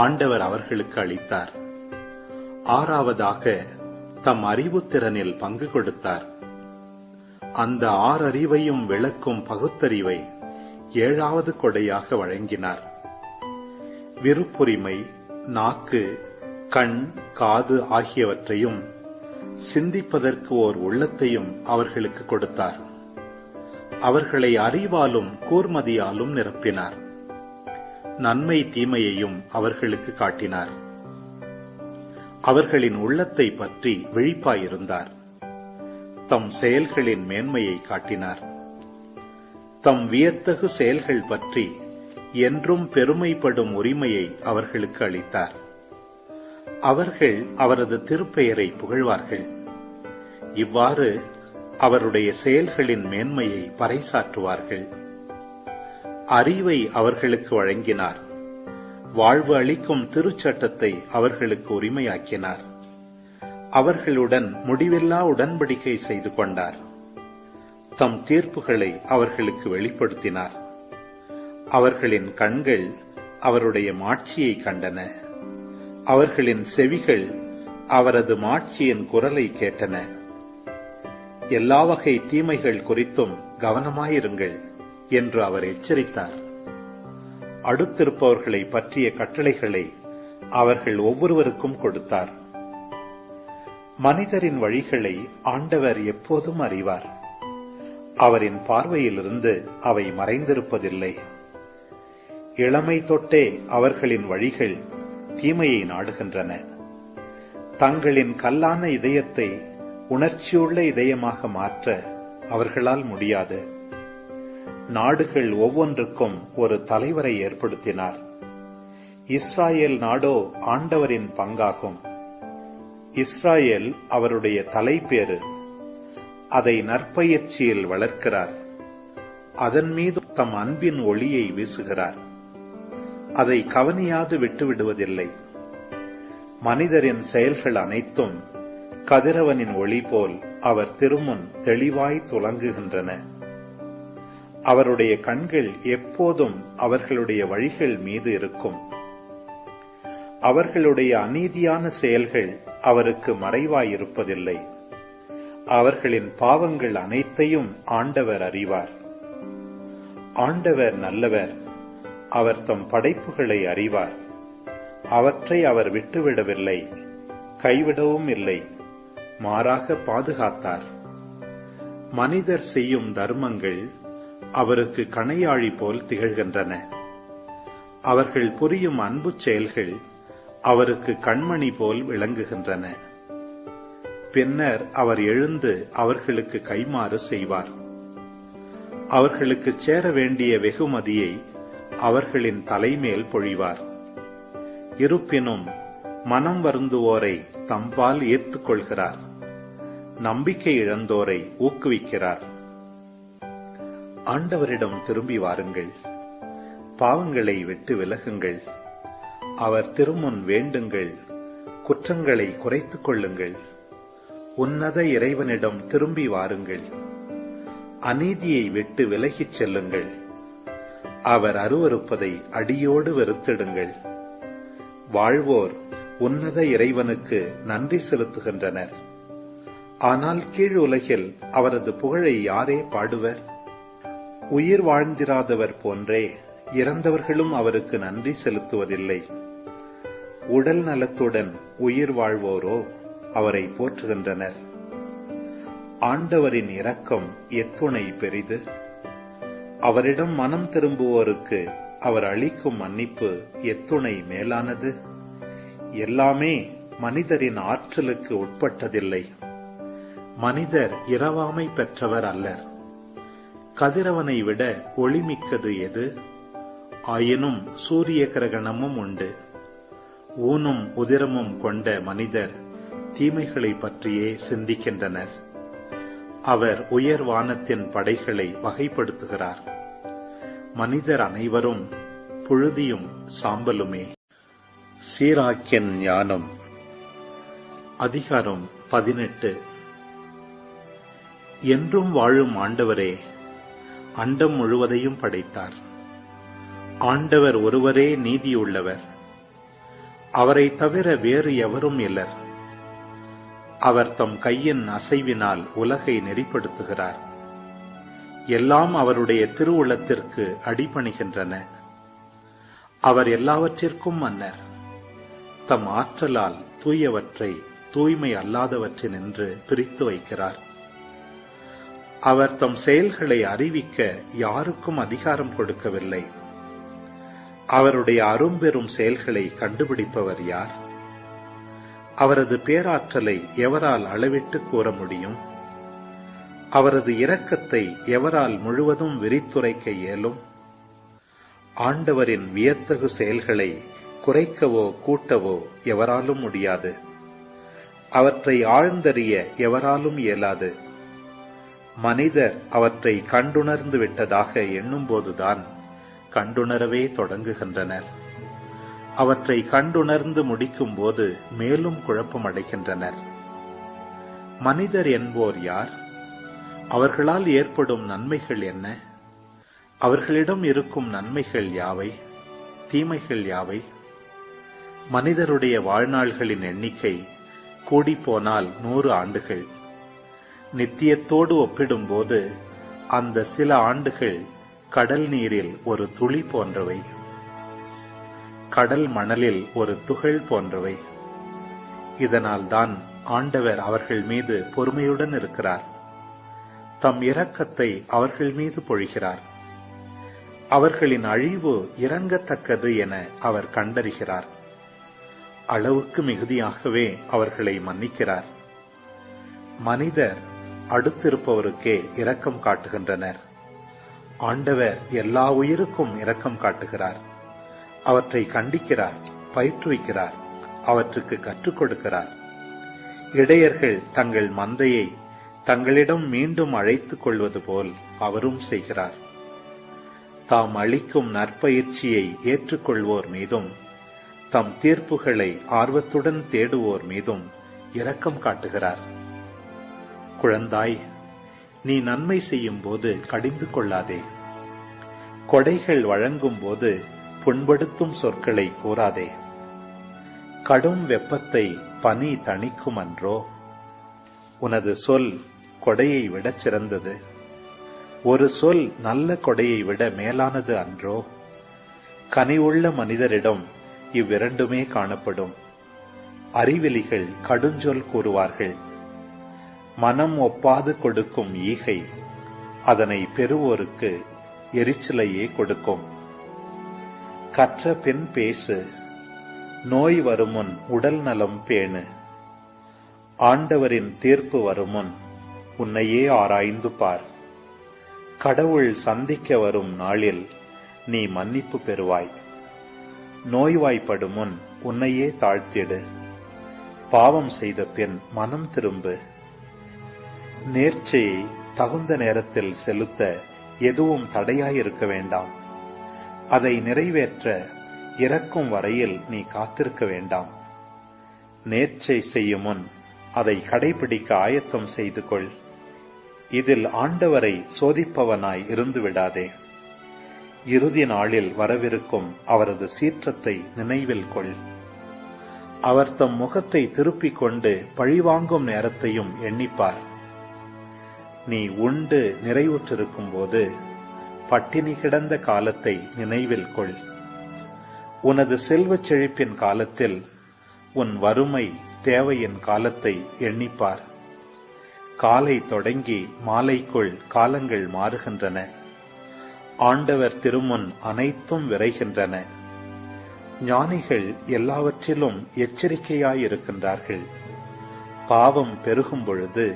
ஆண்டவர் அவர்களுக்கு அளித்தார். ஆறாவதாக தம் அறிவுத்திறனில் பங்கு கொடுத்தார். அந்த ஆறறிவையும் விளக்கும் பகுத்தறிவை 7வது கொடையாக வழங்கினார். விருப்புரிமை, நாக்கு, கண், காது ஆகியவற்றையும் சிந்திப்பதற்கு ஓர் உள்ளத்தையும் அவர்களுக்கு கொடுத்தார். அவர்களை அறிவாலும் கூர்மதியாலும் நிரப்பினார். நன்மை தீமையையும் அவர்களுக்கு காட்டினார். அவர்களின் உள்ளத்தை பற்றி விழிப்பாயிருந்தார். தம் செயல்களின் மேன்மையை காட்டினார். தம் வியத்தகு செயல்கள் பற்றி என்றும் பெருமைப்படும் உரிமையை அவர்களுக்கு அளித்தார். அவர்கள் அவரது திருப்பெயரை புகழ்வார்கள். இவ்வாறு அவருடைய செயல்களின் மேன்மையை பறைசாற்றுவார்கள். அறிவை அவர்களுக்கு வழங்கினார். வாழ்வு அளிக்கும் திருச்சட்டத்தை அவர்களுக்கு உரிமையாக்கினார். அவர்களுடன் முடிவில்லா உடன்படிக்கை செய்து கொண்டார். தம் தீர்ப்புகளை அவர்களுக்கு வெளிப்படுத்தினார். அவர்களின் கண்கள் அவருடைய மாட்சியை கண்டன. அவர்களின் செவிகள் அவரது மாட்சியின் குரலை கேட்டன. எல்லா வகை தீமைகள் குறித்தும் கவனமாயிருங்கள் என்று அவர் எச்சரித்தார். அடுத்திருப்பவர்களை பற்றிய கட்டளைகளை அவர்கள் ஒவ்வொருவருக்கும் கொடுத்தார். மனிதரின் வழிகளை ஆண்டவர் எப்போதும் அறிவார். அவரின் பார்வையிலிருந்து அவை மறைந்திருப்பதில்லை. இளமை தொட்டே அவர்களின் வழிகள் தீமையை நாடுகின்றன. தங்களின் கல்லான இதயத்தை உணர்ச்சியுள்ள இதயமாக மாற்ற அவர்களால் முடியாது. நாடுகள் ஒவ்வொன்றுக்கும் ஒரு தலைவரை ஏற்படுத்தினார். இஸ்ராயேல் நாடோ ஆண்டவரின் பங்காகும். இஸ்ராயேல் அவருடைய தலைப்பேறு. அதை நற்பயிற்சியில் வளர்க்கிறார். அதன் மீது தம் அன்பின் ஒளியை வீசுகிறார். அதை கவனியாது விட்டுவிடுவதில்லை. மனிதரின் செயல்கள் அனைத்தும் கதிரவனின் ஒளி போல் அவர் திருமுன் தெளிவாய் துலங்குகின்றன. அவருடைய கண்கள் எப்போதும் அவர்களுடைய வழிகள் மீது இருக்கும். அவர்களுடைய அநீதியான செயல்கள் அவருக்கு மறைவாயிருப்பதில்லை. அவர்களின் பாவங்கள் அனைத்தையும் ஆண்டவர் அறிவார். ஆண்டவர் நல்லவர். அவர் தம் படைப்புகளை அறிவார். அவற்றை அவர் விட்டுவிடவில்லை, கைவிடவும் இல்லை, மாறாக பாதுகாத்தார். மனிதர் செய்யும் தர்மங்கள் அவருக்கு கணையாழி போல் திகழ்கின்றன. அவர்கள் புரியும் அன்பு செயல்கள் அவருக்கு கண்மணி போல் விளங்குகின்றன. பின்னர் அவர் எழுந்து அவர்களுக்கு கைமாறு செய்வார். அவர்களுக்கு சேர வேண்டிய வெகுமதியை அவர்களின் தலைமேல் பொழிவார். இருப்பினும் மனம் வருந்துவோரை தம்பால் ஈர்த்துக் கொள்கிறார். நம்பிக்கை இழந்தோரை ஊக்குவிக்கிறார். ஆண்டவரிடம் திரும்பி வாருங்கள். பாவங்களை விட்டு விலகுங்கள். அவர் திருமுன் வேண்டுங்கள். குற்றங்களை குறைத்துக் கொள்ளுங்கள். உன்னத இறைவனிடம் திரும்பி வாருங்கள். அநீதியை விட்டு விலகிச் செல்லுங்கள். அவர் அருவருப்பதை அடியோடு வெறுத்திடுங்கள். வாழ்வோர் உன்னத இறைவனுக்கு நன்றி செலுத்துகின்றனர். ஆனால் கீழ் உலகில் அவரது புகழை யாரே பாடுவர்? உயிர் வாழ்ந்திராதவர் போன்றே இறந்தவர்களும் அவருக்கு நன்றி செலுத்துவதில்லை. உடல் நலத்துடன் உயிர் வாழ்வோரோ அவரை போற்றுகின்றனர். ஆண்டவரின் இரக்கம் எத்துணை பெரிது! அவரிடம் மனம் திரும்புவோருக்கு அவர் அளிக்கும் மன்னிப்பு எத்துணை மேலானது! எல்லாமே மனிதரின் ஆற்றலுக்கு உட்பட்டதில்லை. மனிதர் இரவாமை பெற்றவர் அல்லர். கதிரவனை விட ஒளிமிக்கது எது? ஆயினும் சூரிய கிரகணமும் உண்டு. ஊனும் உதிரமும் கொண்ட மனிதர் தீமைகளை பற்றியே சிந்திக்கின்றனர். அவர் உயர் வானத்தின் படைகளை வகைப்படுத்துகிறார். மனிதர் அனைவரும் புழுதியும் சாம்பலுமே. சீராக்கின் ஞானம். அதிகாரம் 18. என்றும் வாழும் ஆண்டவரே, அண்டம் முழுவதையும் படைத்தார். ஆண்டவர் ஒருவரே நீதியுள்ளவர். அவரை தவிர வேறு எவரும் இல்லர். அவர் தம் கையின் அசைவினால் உலகை நெறிப்படுத்துகிறார். எல்லாம் அவருடைய திருவுளத்திற்கு அடிபணிகின்றன. அவர் எல்லாவற்றிற்கும் மன்னர். தம் ஆற்றலால் தூயவற்றை தூய்மை அல்லாதவற்றினின்று பிரித்து வைக்கிறார். அவர் தம் செயல்களை அறிவிக்க யாருக்கும் அதிகாரம் கொடுக்கவில்லை. அவருடைய அரும்பெரும் செயல்களை கண்டுபிடிப்பவர் யார்? அவரது பேராற்றலை எவரால் அளவிட்டு கூற முடியும்? அவரது இரக்கத்தை எவரால் முழுவதும் விரித்துரைக்க இயலும்? ஆண்டவரின் வியத்தகு செயல்களை குறைக்கவோ கூட்டவோ எவராலும் முடியாது. அவற்றை ஆழ்ந்தறிய எவராலும் இயலாது. மனிதர் அவற்றை கண்டுணர்ந்து விட்டதாக எண்ணும்போதுதான் கண்டுணரவே தொடங்குகின்றனர். அவற்றை கண்டுணர்ந்து முடிக்கும் போது மேலும் குழப்பமடைகின்றனர். மனிதர் என்போர் யார்? அவர்களால் ஏற்படும் நன்மைகள் என்ன? அவர்களிடம் இருக்கும் நன்மைகள் யாவை? தீமைகள் யாவை? மனிதருடைய வாழ்நாள்களின் எண்ணிக்கை கூடிப்போனால் 100 ஆண்டுகள். நித்தியத்தோடு ஒப்பிடும்போது அந்த சில ஆண்டுகள் கடல் நீரில் ஒரு துளி போன்றவை, கடல் மணலில் ஒரு துகள் போன்றவை. இதனால்தான் ஆண்டவர் அவர்கள் மீது பொறுமையுடன் இருக்கிறார். தம் இரக்கத்தை அவர்கள் மீது பொழிகிறார். அவர்களின் அழிவு இறங்கத்தக்கது என அவர் கண்டறிகிறார். அளவுக்கு மிகுதியாகவே அவர்களை மன்னிக்கிறார். மனிதர் அடுத்திருப்பவருக்கே இரக்கம் காட்டுகின்றனர். ஆண்டவர் எல்லா உயிருக்கும் இரக்கம் காட்டுகிறார். அவற்றை கண்டிக்கிறார், பயிற்றுவிக்கிறார், அவற்றுக்கு கற்றுக் கொடுக்கிறார். இடையர்கள் தங்கள் மந்தையை தங்களிடம் மீண்டும் அழைத்துக் கொள்வது போல் அவரும் செய்கிறார். தாம் அளிக்கும் நற்பயிற்சியை ஏற்றுக்கொள்வோர் மீதும் தம் தீர்ப்புகளை ஆர்வத்துடன் தேடுவோர் மீதும் இரக்கம் காட்டுகிறார். குழந்தாய், நீ நன்மை செய்யும் போது கடிந்து கொள்ளாதே. கொடைகள் வழங்கும் போது புண்படுத்தும் சொற்களை கூறாதே. கடும் வெப்பத்தை பனி தணிக்கும் அன்றோ? உனது சொல் கொடையை விடச் சிறந்தது. ஒரு சொல் நல்ல கொடையை விட மேலானது அன்றோ? கனிவுள்ள மனிதரிடம் இவ்விரண்டுமே காணப்படும். அறிவிலிகள் கடுஞ்சொல் கூறுவார்கள். மனம் ஒப்பாது கொடுக்கும் ஈகை அதனை பெறுவோருக்கு எரிச்சலையே கொடுக்கும். கற்ற பின் பேசு, நோய் வருமுன் உடல் நலம் பேணு. ஆண்டவரின் தீர்ப்பு வருமுன் உன்னையே ஆராய்ந்து பார். கடவுள் சந்திக்க வரும் நாளில் நீ மன்னிப்பு பெறுவாய். நோய்வாய்ப்படும் முன் உன்னையே தாழ்த்திடு. பாவம் செய்த பின் மனம் திரும்பு. நேர்ச்சையை தகுந்த நேரத்தில் செலுத்த எதுவும் தடையாயிருக்க வேண்டாம். அதை நிறைவேற்ற இறக்கும் வரையில் நீ காத்திருக்க வேண்டாம். நேர்ச்சை செய்யும் முன் அதை கடைபிடிக்க ஆயத்தம் செய்து கொள். இதில் ஆண்டவரை சோதிப்பவனாய் இருந்து விடாதே. இறுதி நாளில் வரவிருக்கும் அவரது சீற்றத்தை நினைவில் கொள். அவர் தம் முகத்தை திருப்பிக் கொண்டு பழிவாங்கும் நேரத்தையும் எண்ணிப்பார். நீ உண்டு நிறைவுற்றிருக்கும் போது பட்டினி கிடந்த காலத்தை நினைவில் கொள். உனது செல்வச் செழிப்பின் காலத்தில் உன் வறுமை தேவையின் காலத்தை எண்ணிப்பார். காலை தொடங்கி மாலைக்குள் காலங்கள் மாறுகின்றன. ஆண்டவர் திருமுன் அனைத்தும் விரைகின்றன. ஞானிகள் எல்லாவற்றிலும் எச்சரிக்கையாயிருக்கின்றார்கள். பாவம் பெருகும் பொழுது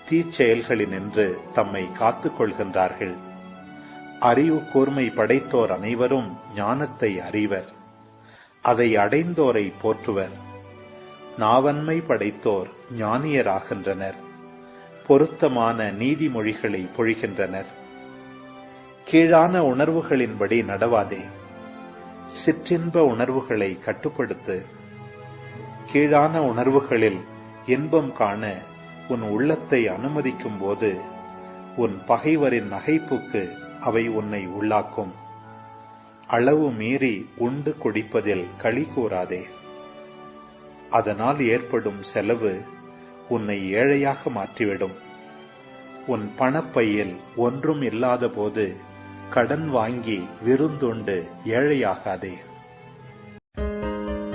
தீச்செயல்களினின்று தம்மை காத்துக் கொள்கின்றார்கள். அறிவு கூர்மை படைத்தோர் அனைவரும் ஞானத்தை அறிவர். அதை அடைந்தோரை போற்றுவர். நாவன்மை படைத்தோர் ஞானியராகின்றனர். பொருத்தமான நீதிமொழிகளை பொழிகின்றனர். கீழான உணர்வுகளின்படி நடவாதே. சிற்றின்ப உணர்வுகளை கட்டுப்படுத்து. கீழான உணர்வுகளில் இன்பம் காண உன் உள்ளத்தை அனுமதிக்கும் போது உன் பகைவரின் நகைப்புக்கு அவை உன்னை உள்ளாக்கும். அளவு மீறி உண்டு குடிப்பதில் களி கூறாதே. அதனால் ஏற்படும் செலவு உன்னை ஏழையாக மாற்றிவிடும். உன் பணப்பையில் ஒன்றும் இல்லாத போது கடன் வாங்கி விருந்துண்டு ஏழையாகாதே.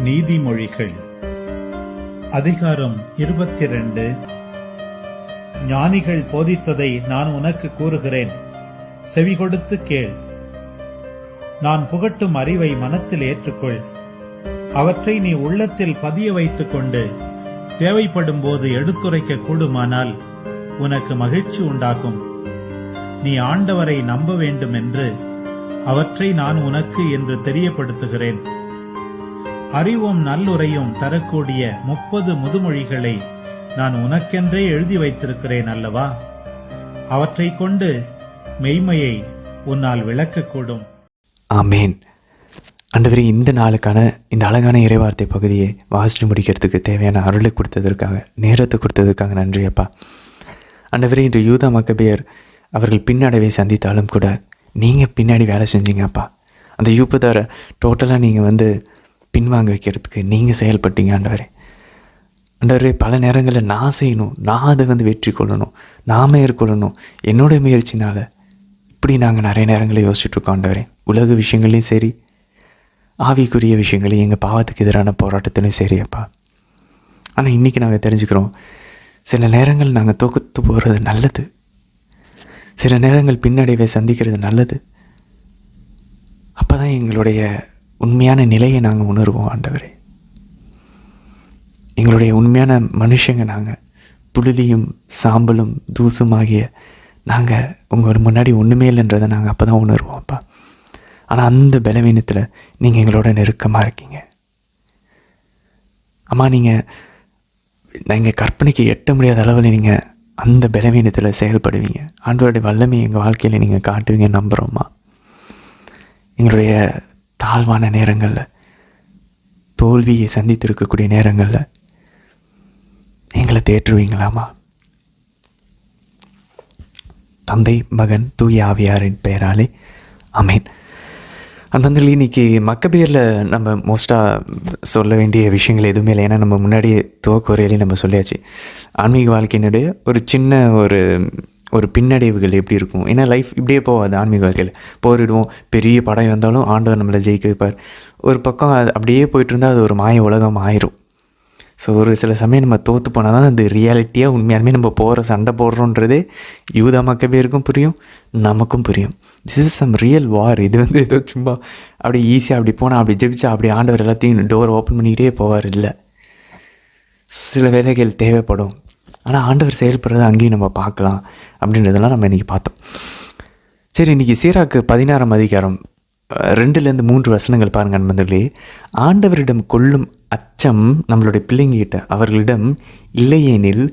நீதிமொழிகள் அதிகாரம் 22. ஞானிகள் போதித்ததை நான் உனக்கு கூறுகிறேன், செவி கொடுத்து கேள். நான் புகட்டும் அறிவை மனத்தில் ஏற்றுக்கொள். அவற்றை நீ உள்ளத்தில் பதிய வைத்துக் கொண்டு தேவைப்படும் போது எடுத்துரைக்க கூடுமானால் உனக்கு மகிழ்ச்சி உண்டாக்கும். நீ ஆண்டவரை நம்ப வேண்டும் என்று அவற்றை நான் உனக்கு என்று தெரியப்படுத்துகிறேன். அறிவும் நல்லுரையும் தரக்கூடிய 30 முதுமொழிகளை நான் உனக்கென்றே எழுதி வைத்திருக்கிறேன் அல்லவா? அவற்றை கொண்டு மெய்மையை உன்னால் விளக்கக்கூடும். ஆமேன். ஆண்டவரே, இந்த நாளுக்கான இந்த அழகான இறைவார்த்தை பகுதியை வாசித்து முடிக்கிறதுக்கு தேவையான அருளை கொடுத்ததற்காக, நேரத்தை கொடுத்ததற்காக நன்றி அப்பா. ஆண்டவரே, இன்று யூதா மக்கபேயர் அவர்கள் பின்னடைவை சந்தித்தாலும் கூட நீங்கள் பின்னாடி வேலை செஞ்சீங்க அப்பா. அந்த யூப்பதாரை டோட்டலாக நீங்கள் பின்வாங்க வைக்கிறதுக்கு நீங்கள் செயல்பட்டீங்க ஆண்டவரே. ஆண்டவரே, பல நேரங்களில் நான் செய்யணும், நான் அதை வெற்றி கொள்ளணும், நான் மேற்கொள்ளணும், என்னோடய முயற்சினால் இப்படி நாங்கள் நிறைய நேரங்களில் யோசிச்சுட்ருக்கோம் ஆண்டவரே. உலக விஷயங்களையும் சரி, ஆவிக்குரிய விஷயங்களையும், எங்கள் பாவத்துக்கு எதிரான போராட்டத்திலையும் சரி அப்பா. ஆனால் இன்றைக்கி நாங்கள் தெரிஞ்சுக்கிறோம், சில நேரங்கள் நாங்கள் தோக்கத்து போகிறது நல்லது, சில நேரங்கள் பின்னடைவை சந்திக்கிறது நல்லது. அப்போ தான் எங்களுடைய உண்மையான நிலையை நாங்கள் உணர்வோம் ஆண்டவரே. எங்களுடைய உண்மையான மனுஷங்க நாங்கள் புழுதியும் சாம்பலும் தூசும் ஆகிய நாங்கள் உங்கள் முன்னாடி ஒன்றுமே இல்லைன்றதை நாங்கள் அப்போ தான் உணர்வோம் அப்பா. ஆனால் அந்த பலவீனத்தில் நீங்கள் எங்களோட நெருக்கமாக இருக்கீங்க அம்மா. நீங்கள் கற்பனைக்கு எட்ட முடியாத அளவில் நீங்கள் அந்த பலவீனத்தில் செயல்படுவீங்க. ஆண்டவருடைய வல்லமை எங்கள் வாழ்க்கையில் நீங்கள் காட்டுவீங்க நம்புகிறோம்மா. எங்களுடைய தாழ்வான நேரங்களில், தோல்வியை சந்தித்திருக்கக்கூடிய நேரங்களில் எங்களை தேற்றுவீங்களாமா. தந்தை, மகன், தூய ஆவியாரின் பெயராலே ஆமேன். அந்த இன்னைக்கு மக்கபேயரில் நம்ம மோஸ்ட்டாக சொல்ல வேண்டிய விஷயங்கள் எதுவுமே இல்லை. ஏன்னா நம்ம முன்னாடியே துவக்க உரையிலே நம்ம சொல்லியாச்சு. ஆன்மீக வாழ்க்கையினுடைய ஒரு சின்ன ஒரு பின்னடைவுகள் எப்படி இருக்கும். ஏன்னா லைஃப் இப்படியே போகாது. ஆன்மீக வாழ்க்கையில் போரிடுவோம், பெரிய படம் வந்தாலும் ஆண்டவர் நம்மளை ஜெயிக்க வைப்பார். ஒரு பக்கம் அது அப்படியே போயிட்டு இருந்தால் அது ஒரு மாய உலகம் ஆயிரும். ஸோ ஒரு சில சமயம் நம்ம தோற்று போனால் தான் அது ரியாலிட்டியாக உண்மையாலுமே நம்ம போகிற சண்டை போடுறோன்றதே யூதா மக்கபேயருக்கும் புரியும், நமக்கும் புரியும். திஸ் இஸ் சம் ரியல் வார். இது ஏதோ சும்மா அப்படி ஈஸியாக அப்படி போனால் அப்படி ஜெபிச்சா அப்படி ஆண்டவர் எல்லாத்தையும் டோர் ஓப்பன் பண்ணிக்கிட்டே போவார் இல்லை. சில வேலைகள் தேவைப்படும். ஆனால் ஆண்டவர் செயல்படுறதை அங்கேயும் நம்ம பார்க்கலாம் அப்படின்றதெல்லாம் நம்ம இன்றைக்கி பார்த்தோம். சரி, இன்றைக்கி சீராக்கு 16ஆம் அதிகாரம் 2-3 வசனங்கள் பாருங்கள் நண்பர்களே. ஆண்டவரிடம் கொள்ளும் அச்சம் நம்மளுடைய பிள்ளைங்கிட்ட அவர்களிடம் இல்லையெனில்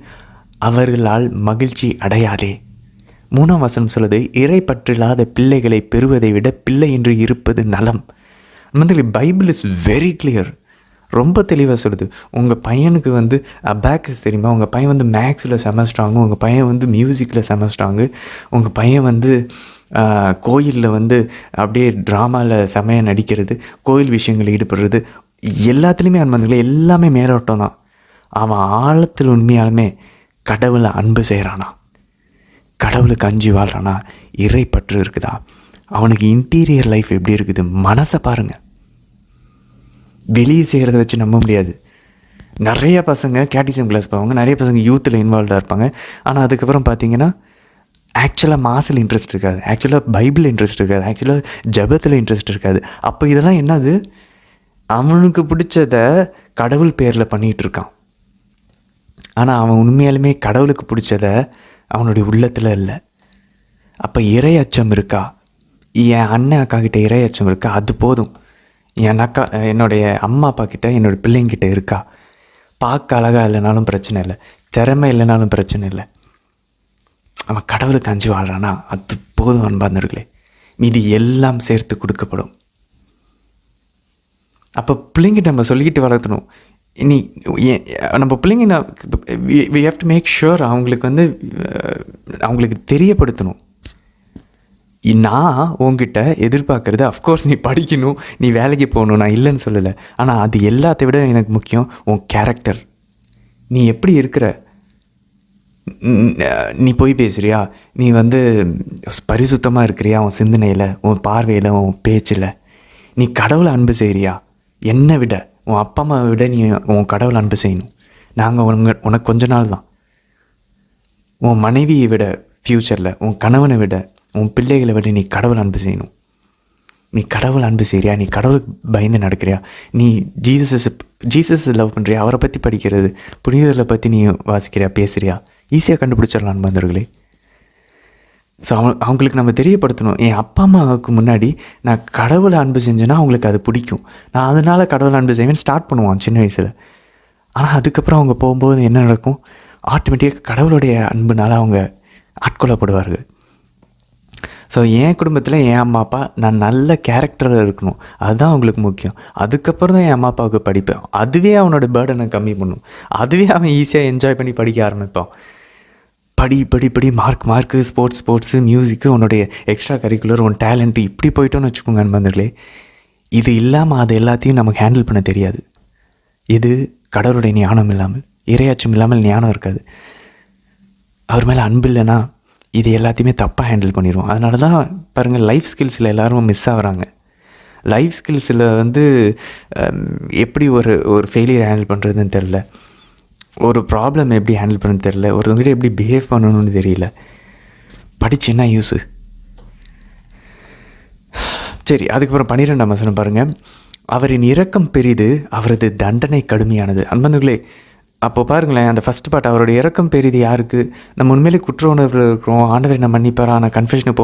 அவர்களால் மகிழ்ச்சி அடையாதே. 3ஆம் வசனம் சொல்லுது, இறை பற்றில்லாத பிள்ளைகளை பெறுவதை விட பிள்ளை என்று இருப்பது நலம். நண்பர்களே, பைபிள் இஸ் வெரி கிளியர். ரொம்ப தெளிவாக சொல்லுது. உங்கள் பையனுக்கு அபாக்கஸ் தெரியுமா? உங்கள் பையன் மேக்ஸில் செமஸ்ட்ராங்கு, உங்கள் பையன் மியூசிக்கில் செமஸ்ட்ராங்கு, உங்கள் பையன் கோயிலில் அப்படியே ட்ராமாவில் செமையாக நடிக்கிறது, கோயில் விஷயங்களில் ஈடுபடுறது, எல்லாத்துலேயுமே அன்பர்களே எல்லாமே மேலோட்டம் தான். அவன் ஆழத்தில் உண்மையாலுமே கடவுளை அன்பு செய்கிறானா, கடவுளுக்கு அஞ்சு வாழ்கிறானா, இறை பற்று இருக்குதா, அவனுக்கு இன்டீரியர் லைஃப் எப்படி இருக்குது, மனசை பாருங்கள். வெளியே செய்கிறத வச்சு நம்ப முடியாது. நிறைய பசங்க கேட்டிசம் கிளாஸ் போவாங்க, நிறைய பசங்க யூத்தில் இன்வால்வ்டாக இருப்பாங்க. ஆனால் அதுக்கப்புறம் பார்த்தீங்கன்னா ஆக்சுவலாக மாசில் இன்ட்ரெஸ்ட் இருக்காது, ஆக்சுவலாக பைபிள் இன்ட்ரெஸ்ட் இருக்காது, ஆக்சுவலாக ஜபத்தில் இன்ட்ரெஸ்ட் இருக்காது. அப்போ இதெல்லாம் என்னது? அவனுக்கு பிடிச்சத கடவுள் பேரில் பண்ணிகிட்டு இருக்கான். ஆனால் அவன் உண்மையாலுமே கடவுளுக்கு பிடிச்சத அவனுடைய உள்ளத்தில் இல்லை. அப்போ இறை அச்சம் இருக்கா? என் அண்ணன் அக்கா கிட்டே இறை அச்சம் இருக்கா? அது போதும். என் அக்கா என்னுடைய அம்மா அப்பா கிட்ட என்னோடய பிள்ளைங்கிட்ட இருக்கா? பார்க்க அழகாக இல்லைனாலும் பிரச்சனை இல்லை, திறமை இல்லைனாலும் பிரச்சனை இல்லை, அவன் கடவுளுக்கு அஞ்சு வாழ்கிறானா, அது போதும் அன்பார்ந்தவர்களே. மீதி எல்லாம் சேர்த்து கொடுக்கப்படும். அப்போ பிள்ளைங்கிட்ட நம்ம சொல்லிக்கிட்டு வளர்த்தணும். இனி நம்ம பிள்ளைங்க we have to make sure அவங்களுக்கு அவங்களுக்கு தெரியப்படுத்தணும். நான் உங்ககிட்ட எதிர்பார்க்குறது, அஃப்கோர்ஸ் நீ படிக்கணும், நீ வேலைக்கு போகணும், நான் இல்லைன்னு சொல்லலை. ஆனால் அது எல்லாத்தை விட எனக்கு முக்கியம் உன் கேரக்டர். நீ எப்படி இருக்கிற? நீ போய் பேசுகிறியா? நீ பரிசுத்தமாக இருக்கிறியா? உன் சிந்தனையில், உன் பார்வையில், உன் பேச்சில் நீ கடவுளை அன்பு செய்கிறியா? என்னை விட, உன் அப்பா அம்மாவை விட நீ உன் கடவுளை அன்பு செய்யணும். நாங்கள் உனக்கு கொஞ்ச நாள் தான். உன் மனைவியை விட ஃப்யூச்சரில், உன் கணவனை விட, உன் பிள்ளைகளை விட நீ கடவுளை அன்பு செய்யணும். நீ கடவுளை அன்பு செய்கிறியா? நீ கடவுளுக்கு பயந்து நடக்கிறியா? நீ ஜீசஸ் லவ் பண்ணுறியா? அவரை பற்றி படிக்கிறது, புனிதர்களை பற்றி நீ வாசிக்கிறியா, பேசுகிறியா? ஈஸியாக கண்டுபிடிச்சிடலாம் அன்பர்களே. ஸோ அவங்களுக்கு நம்ம தெரியப்படுத்தணும், என் அப்பா அம்மாவுக்கு முன்னாடி நான் கடவுளை அன்பு செஞ்சேன்னா அவங்களுக்கு அது பிடிக்கும், நான் அதனால் கடவுளை அன்பு செய்வேன் ஸ்டார்ட் பண்ணுவான் சின்ன வயசில். ஆனால் அதுக்கப்புறம் அவங்க போகும்போது என்ன நடக்கும், ஆட்டோமேட்டிக்காக கடவுளுடைய அன்புனால அவங்க ஆட்கொள்ளப்படுவார்கள். ஸோ என் குடும்பத்தில் என் அம்மா அப்பா நான் நல்ல கேரக்டரில் இருக்கணும், அதுதான் அவங்களுக்கு முக்கியம். அதுக்கப்புறம் தான் என் அம்மா அப்பாவுக்கு படிப்பேன். அதுவே அவனோட பேர்டனை கம்மி பண்ணும், அதுவே அவன் ஈஸியாக என்ஜாய் பண்ணி படிக்க ஆரம்பிப்பான். படி மார்க்கு ஸ்போர்ட்ஸு மியூசிக்கு, உன்னுடைய எக்ஸ்ட்ரா கரிக்குலர், உன் டேலண்ட்டு இப்படி போயிட்டோன்னு வச்சுக்கோங்க நண்பர்களே. இது இல்லாமல் அது எல்லாத்தையும் நமக்கு ஹேண்டில் பண்ண தெரியாது. இது கடவுளுடைய ஞானம் இல்லாமல், இறையாச்சம் இல்லாமல் ஞானம் இருக்காது. அவர் மேலே அன்பு இல்லைன்னா இது எல்லாத்தையுமே தப்பாக ஹேண்டில் பண்ணிடுவோம். அதனால தான் பாருங்கள், லைஃப் ஸ்கில்ஸில் எல்லோரும் மிஸ் ஆகிறாங்க. லைஃப் ஸ்கில்ஸில் எப்படி ஒரு ஃபெயிலியர் ஹேண்டில் பண்ணுறதுன்னு தெரில, ஒரு ப்ராப்ளம் எப்படி ஹேண்டில் பண்ணணும்னு தெரில, ஒருத்தவங்ககிட்ட எப்படி பிஹேவ் பண்ணணும்னு தெரியல. படிச்சு என்ன யூஸு? சரி, அதுக்கப்புறம் 12ஆம் வசனம் பாருங்கள். அவரின் இரக்கம் பெரிது, அவரது தண்டனை கடுமையானது. அன்பர்களே, அப்போ பாருங்களேன், அந்த ஃபஸ்ட் பார்ட், அவருடைய இரக்கம் பெரிது யாருக்கு? நம்ம உண்மையிலே குற்ற உணர்வில் இருக்கிறோம், ஆண்டவரை நான் மன்னிப்பாரா, நான் கன்ஃபெஷனுக்கு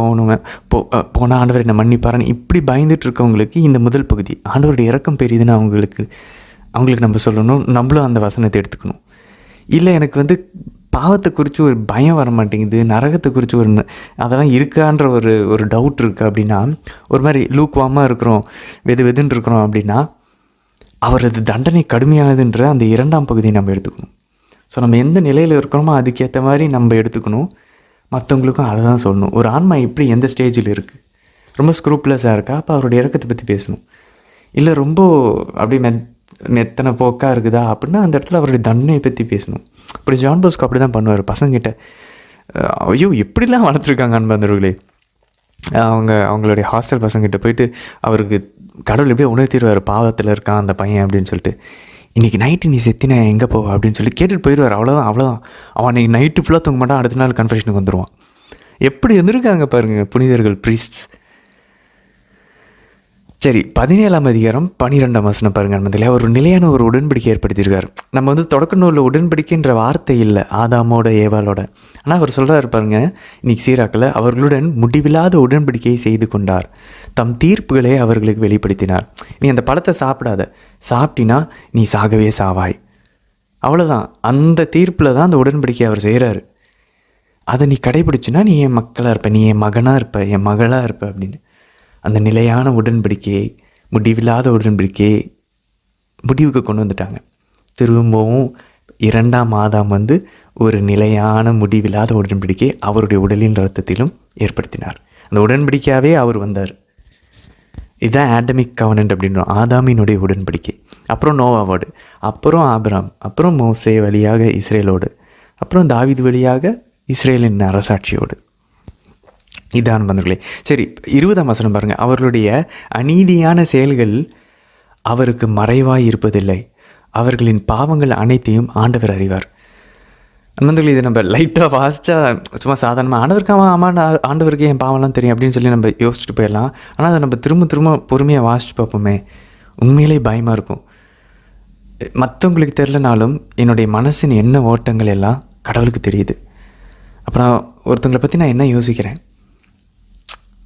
போனால் ஆண்டவரை நான் மன்னிப்பாரான்னு இப்படி பயந்துட்டு இருக்கவங்களுக்கு இந்த முதல் பகுதி, ஆண்டவருடைய இரக்கம் பெரிதுன்னு அவங்களுக்கு நம்ம சொல்லணும். நம்மளும் அந்த வசனத்தை எடுத்துக்கணும். இல்லை எனக்கு பாவத்தை குறித்து ஒரு பயம் வர மாட்டேங்குது, நரகத்தை குறித்து அதெல்லாம் இருக்கான்ற ஒரு டவுட் இருக்குது அப்படின்னா, ஒரு மாதிரி லூக்வாமாக இருக்கிறோம், வெதுன்னு இருக்கிறோம் அப்படின்னா, அவரது தண்டனை கடுமையானதுன்ற அந்த 2ஆம் பகுதியை நம்ம எடுத்துக்கணும். ஸோ நம்ம எந்த நிலையில் இருக்கிறோமோ அதுக்கேற்ற மாதிரி நம்ம எடுத்துக்கணும். மற்றவங்களுக்கும் அதை தான் சொல்லணும். ஒரு ஆன்மா எப்படி எந்த ஸ்டேஜில் இருக்குது, ரொம்ப ஸ்க்ரூப்லெஸ்ஸாக இருக்கா, அப்போ அவருடைய இறக்கத்தை பற்றி பேசணும். இல்லை ரொம்ப அப்படியே மெத்தனை போக்காக இருக்குதா அப்படின்னா அந்த இடத்துல அவருடைய தண்டனையை பற்றி பேசணும். இப்படி ஜான் போஸ்கோ அப்படி தான் பண்ணுவார் பசங்கிட்ட. ஐயோ எப்படிலாம் வளர்த்துருக்காங்க அன்பர்களே. அவங்களுடைய ஹாஸ்டல் பசங்கிட்ட போயிட்டு அவருக்கு கடவுள் எப்படியே உணர்த்திடுவார், பாவத்தில் இருக்கான் அந்த பையன் அப்படின்னு சொல்லிட்டு. இன்றைக்கி நைட்டு நீ செத்தினா எங்கே போவ அப்படின்னு சொல்லி கேட்டுட்டு போயிடுவார். அவ்வளோதான். அவன் அன்றைக்கி நைட்டு ஃபுல்லாக தூங்க மாட்டான், அடுத்த நாள் கன்ஃபெஷனுக்கு வந்துடுவான். எப்படி இருந்திருக்காங்க பாருங்கள் புனிதர்கள், ப்ரீஸ்ட்ஸ். சரி, 17ஆம் அதிகாரம் 12ஆம் வசனம் பாருங்கள். அதில் ஒரு நிலையான ஒரு உடன்படிக்கை ஏற்படுத்தியிருக்கார். நம்ம தொடக்க நூலில் உடன்படிக்கைன்ற வார்த்தை இல்லை ஆதாமோட ஏவாளோட. ஆனால் அவர் சொல்கிறார் பாருங்க, இன்னைக்கு சீராக்கில் அவர்களுடன் முடிவில்லாத உடன்படிக்கையை செய்து கொண்டார், தம் தீர்ப்புகளை அவர்களுக்கு வெளிப்படுத்தினார். நீ அந்த பழத்தை சாப்பிட்டினா நீ சாகவே சாவாய். அவ்வளோதான். அந்த தீர்ப்பில் தான் அந்த உடன்படிக்கையை அவர் செய்கிறாரு. அதை நீ கடைபிடிச்சின்னா நீ என் மக்களாக இருப்ப, நீ என் மகனாக இருப்ப, என் மகளாக இருப்ப அப்படின்னு. அந்த நிலையான உடன்படிக்கையை, முடிவில்லாத உடன்படிக்கையை முடிவுக்கு கொண்டு வந்துட்டாங்க. திரும்பவும் 2ஆம் ஆதாம் ஒரு நிலையான முடிவில்லாத உடன்படிக்கை அவருடைய உடலின் இரத்தத்திலும் ஏற்படுத்தினார். அந்த உடன்படிக்கையாகவே அவர் வந்தார். இதுதான் ஆடமிக் கவனன்ட் அப்படின்றோம், ஆதாமினுடைய உடன்படிக்கை. அப்புறம் நோவாவோடு, அப்புறம் ஆபிராம், அப்புறம் மோசே வழியாக இஸ்ரேலோடு, அப்புறம் தாவீது வழியாக இஸ்ரேலின் அரசாட்சியோடு. இதான் நண்பர்களே. சரி, 20ஆம் வசனம் பாருங்கள். அவர்களுடைய அநீதியான செயல்கள் அவருக்கு மறைவாய் இருப்பதில்லை, அவர்களின் பாவங்கள் அனைத்தையும் ஆண்டவர் அறிவார். நண்பர்களே, இதை நம்ம லைட்டாக ஃபாஸ்ட்டாக சும்மா சாதாரணமாக ஆண்டவருக்கு என் பாவம்லாம் தெரியும் அப்படின்னு சொல்லி நம்ம யோசிச்சுட்டு போயிடலாம். ஆனால் அதை நம்ம திரும்ப பொறுமையாக வாசித்து பார்ப்போமே, உண்மையிலே பயமாக இருக்கும். மற்றவங்களுக்கு தெரிலனாலும் என்னுடைய மனசின் என்ன ஓட்டங்கள் எல்லாம் கடவுளுக்கு தெரியுது. அப்புறம் ஒருத்தவங்களை பற்றி நான் என்ன யோசிக்கிறேன்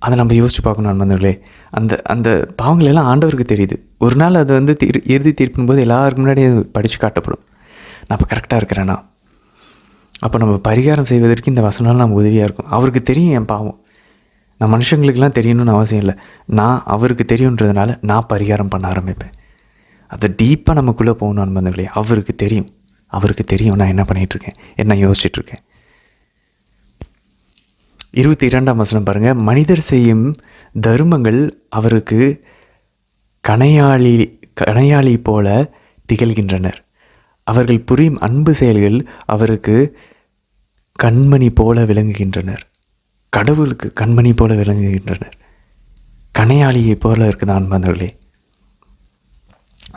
அதை நம்ம யோசிச்சு பார்க்கணும் நண்பர்களே. அந்த பாவங்கள் எல்லாம் ஆண்டவருக்கு தெரியுது. ஒரு நாள் அது இறுதி தீர்ப்பின் போது எல்லாருக்கும் முன்னாடி அது படித்து காட்டப்படும். நான் இப்போ கரெக்டாக இருக்கிறேன்னா, அப்போ நம்ம பரிகாரம் செய்வதற்கு இந்த வசனம் நம்ம உதவியாக இருக்கும். அவருக்கு தெரியும் என் பாவம், நான் மனுஷங்களுக்கெல்லாம் தெரியணும்னு அவசியம் இல்லை. நான் அவருக்கு தெரியுன்றதுனால நான் பரிகாரம் பண்ண ஆரம்பிப்பேன். அதை டீப்பாக நமக்குள்ளே போகணும் நண்பர்களே. அவருக்கு தெரியும் நான் என்ன பண்ணிகிட்ருக்கேன், என்ன யோசிச்சுட்ருக்கேன். 22ஆம் வசனம் பாருங்கள். மனிதர் செய்யும் தர்மங்கள் அவருக்கு கணையாளி போல திகழ்கின்றனர், அவர்கள் புரியும் அன்பு செயல்கள் அவருக்கு கண்மணி போல விளங்குகின்றனர். கடவுளுக்கு கண்மணி போல விளங்குகின்றனர், கணையாளியை போல இருக்குது அன்பர்களே.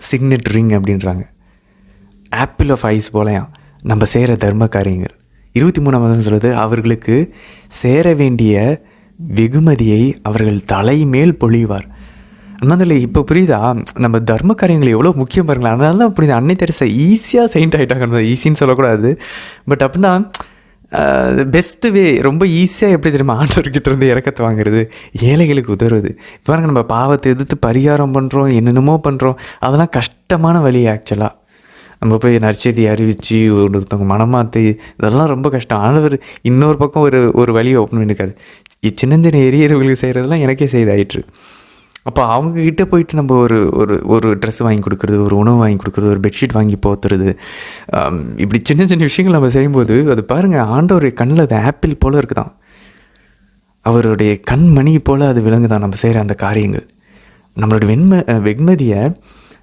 சிக்னெட் ரிங் அப்படின்றாங்க. ஆப்பிள் ஆஃப் ஐஸ் போலையாம் நம்ம செய்கிற தர்ம காரியங்கள். 23ஆம் வசனம் சொல்லுது, அவர்களுக்கு சேர வேண்டிய வெகுமதியை அவர்கள் தலைமேல் பொழிவார். அதனால இப்போ புரியுதா நம்ம தர்ம காரியங்கள் எவ்வளோ முக்கியம் பாருங்களேன். அதனால தான் புரியுது அன்னை தெரசா ஈஸியாக செயின்ட் ஆகிட்டாங்க. ஈஸின்னு சொல்லக்கூடாது, பட் அப்படின்னா பெஸ்ட்டு வே, ரொம்ப ஈஸியாக எப்படி தெரியுமா ஆண்டவர்கிட்ட இருந்து இறக்கத்தை வாங்குறது, ஏழைகளுக்கு உதவுறது. இப்போ பாருங்க, நம்ம பாவத்தை எதிர்த்து பரிகாரம் பண்ணுறோம், என்னென்னமோ பண்ணுறோம், அதெல்லாம் கஷ்டமான வழி. ஆக்சுவலாக நம்ம போய் நற்செய்தி அறிவித்து ஒருத்தவங்க மனமாற்றி, இதெல்லாம் ரொம்ப கஷ்டம். ஆண்டவர் இன்னொரு பக்கம் ஒரு வழியை ஓப்பன் பண்ணியிருக்காரு. சின்ன சின்ன எரியர்களுக்கு செய்கிறதெல்லாம் எனக்கே செய்தாயிற்று. அப்போ அவங்கக்கிட்ட போயிட்டு நம்ம ஒரு ட்ரெஸ் வாங்கி கொடுக்குறது, ஒரு உணவு வாங்கி கொடுக்குறது, ஒரு பெட்ஷீட் வாங்கி போத்துறது, இப்படி சின்ன சின்ன விஷயங்கள் நம்ம செய்யும்போது அது பாருங்கள், ஆண்டவருடைய கண்ணில் அது ஆப்பிள் போல் இருக்குதான், அவருடைய கண்மணி போல் அது விலங்குதான் நம்ம செய்கிற அந்த காரியங்கள். நம்மளுடைய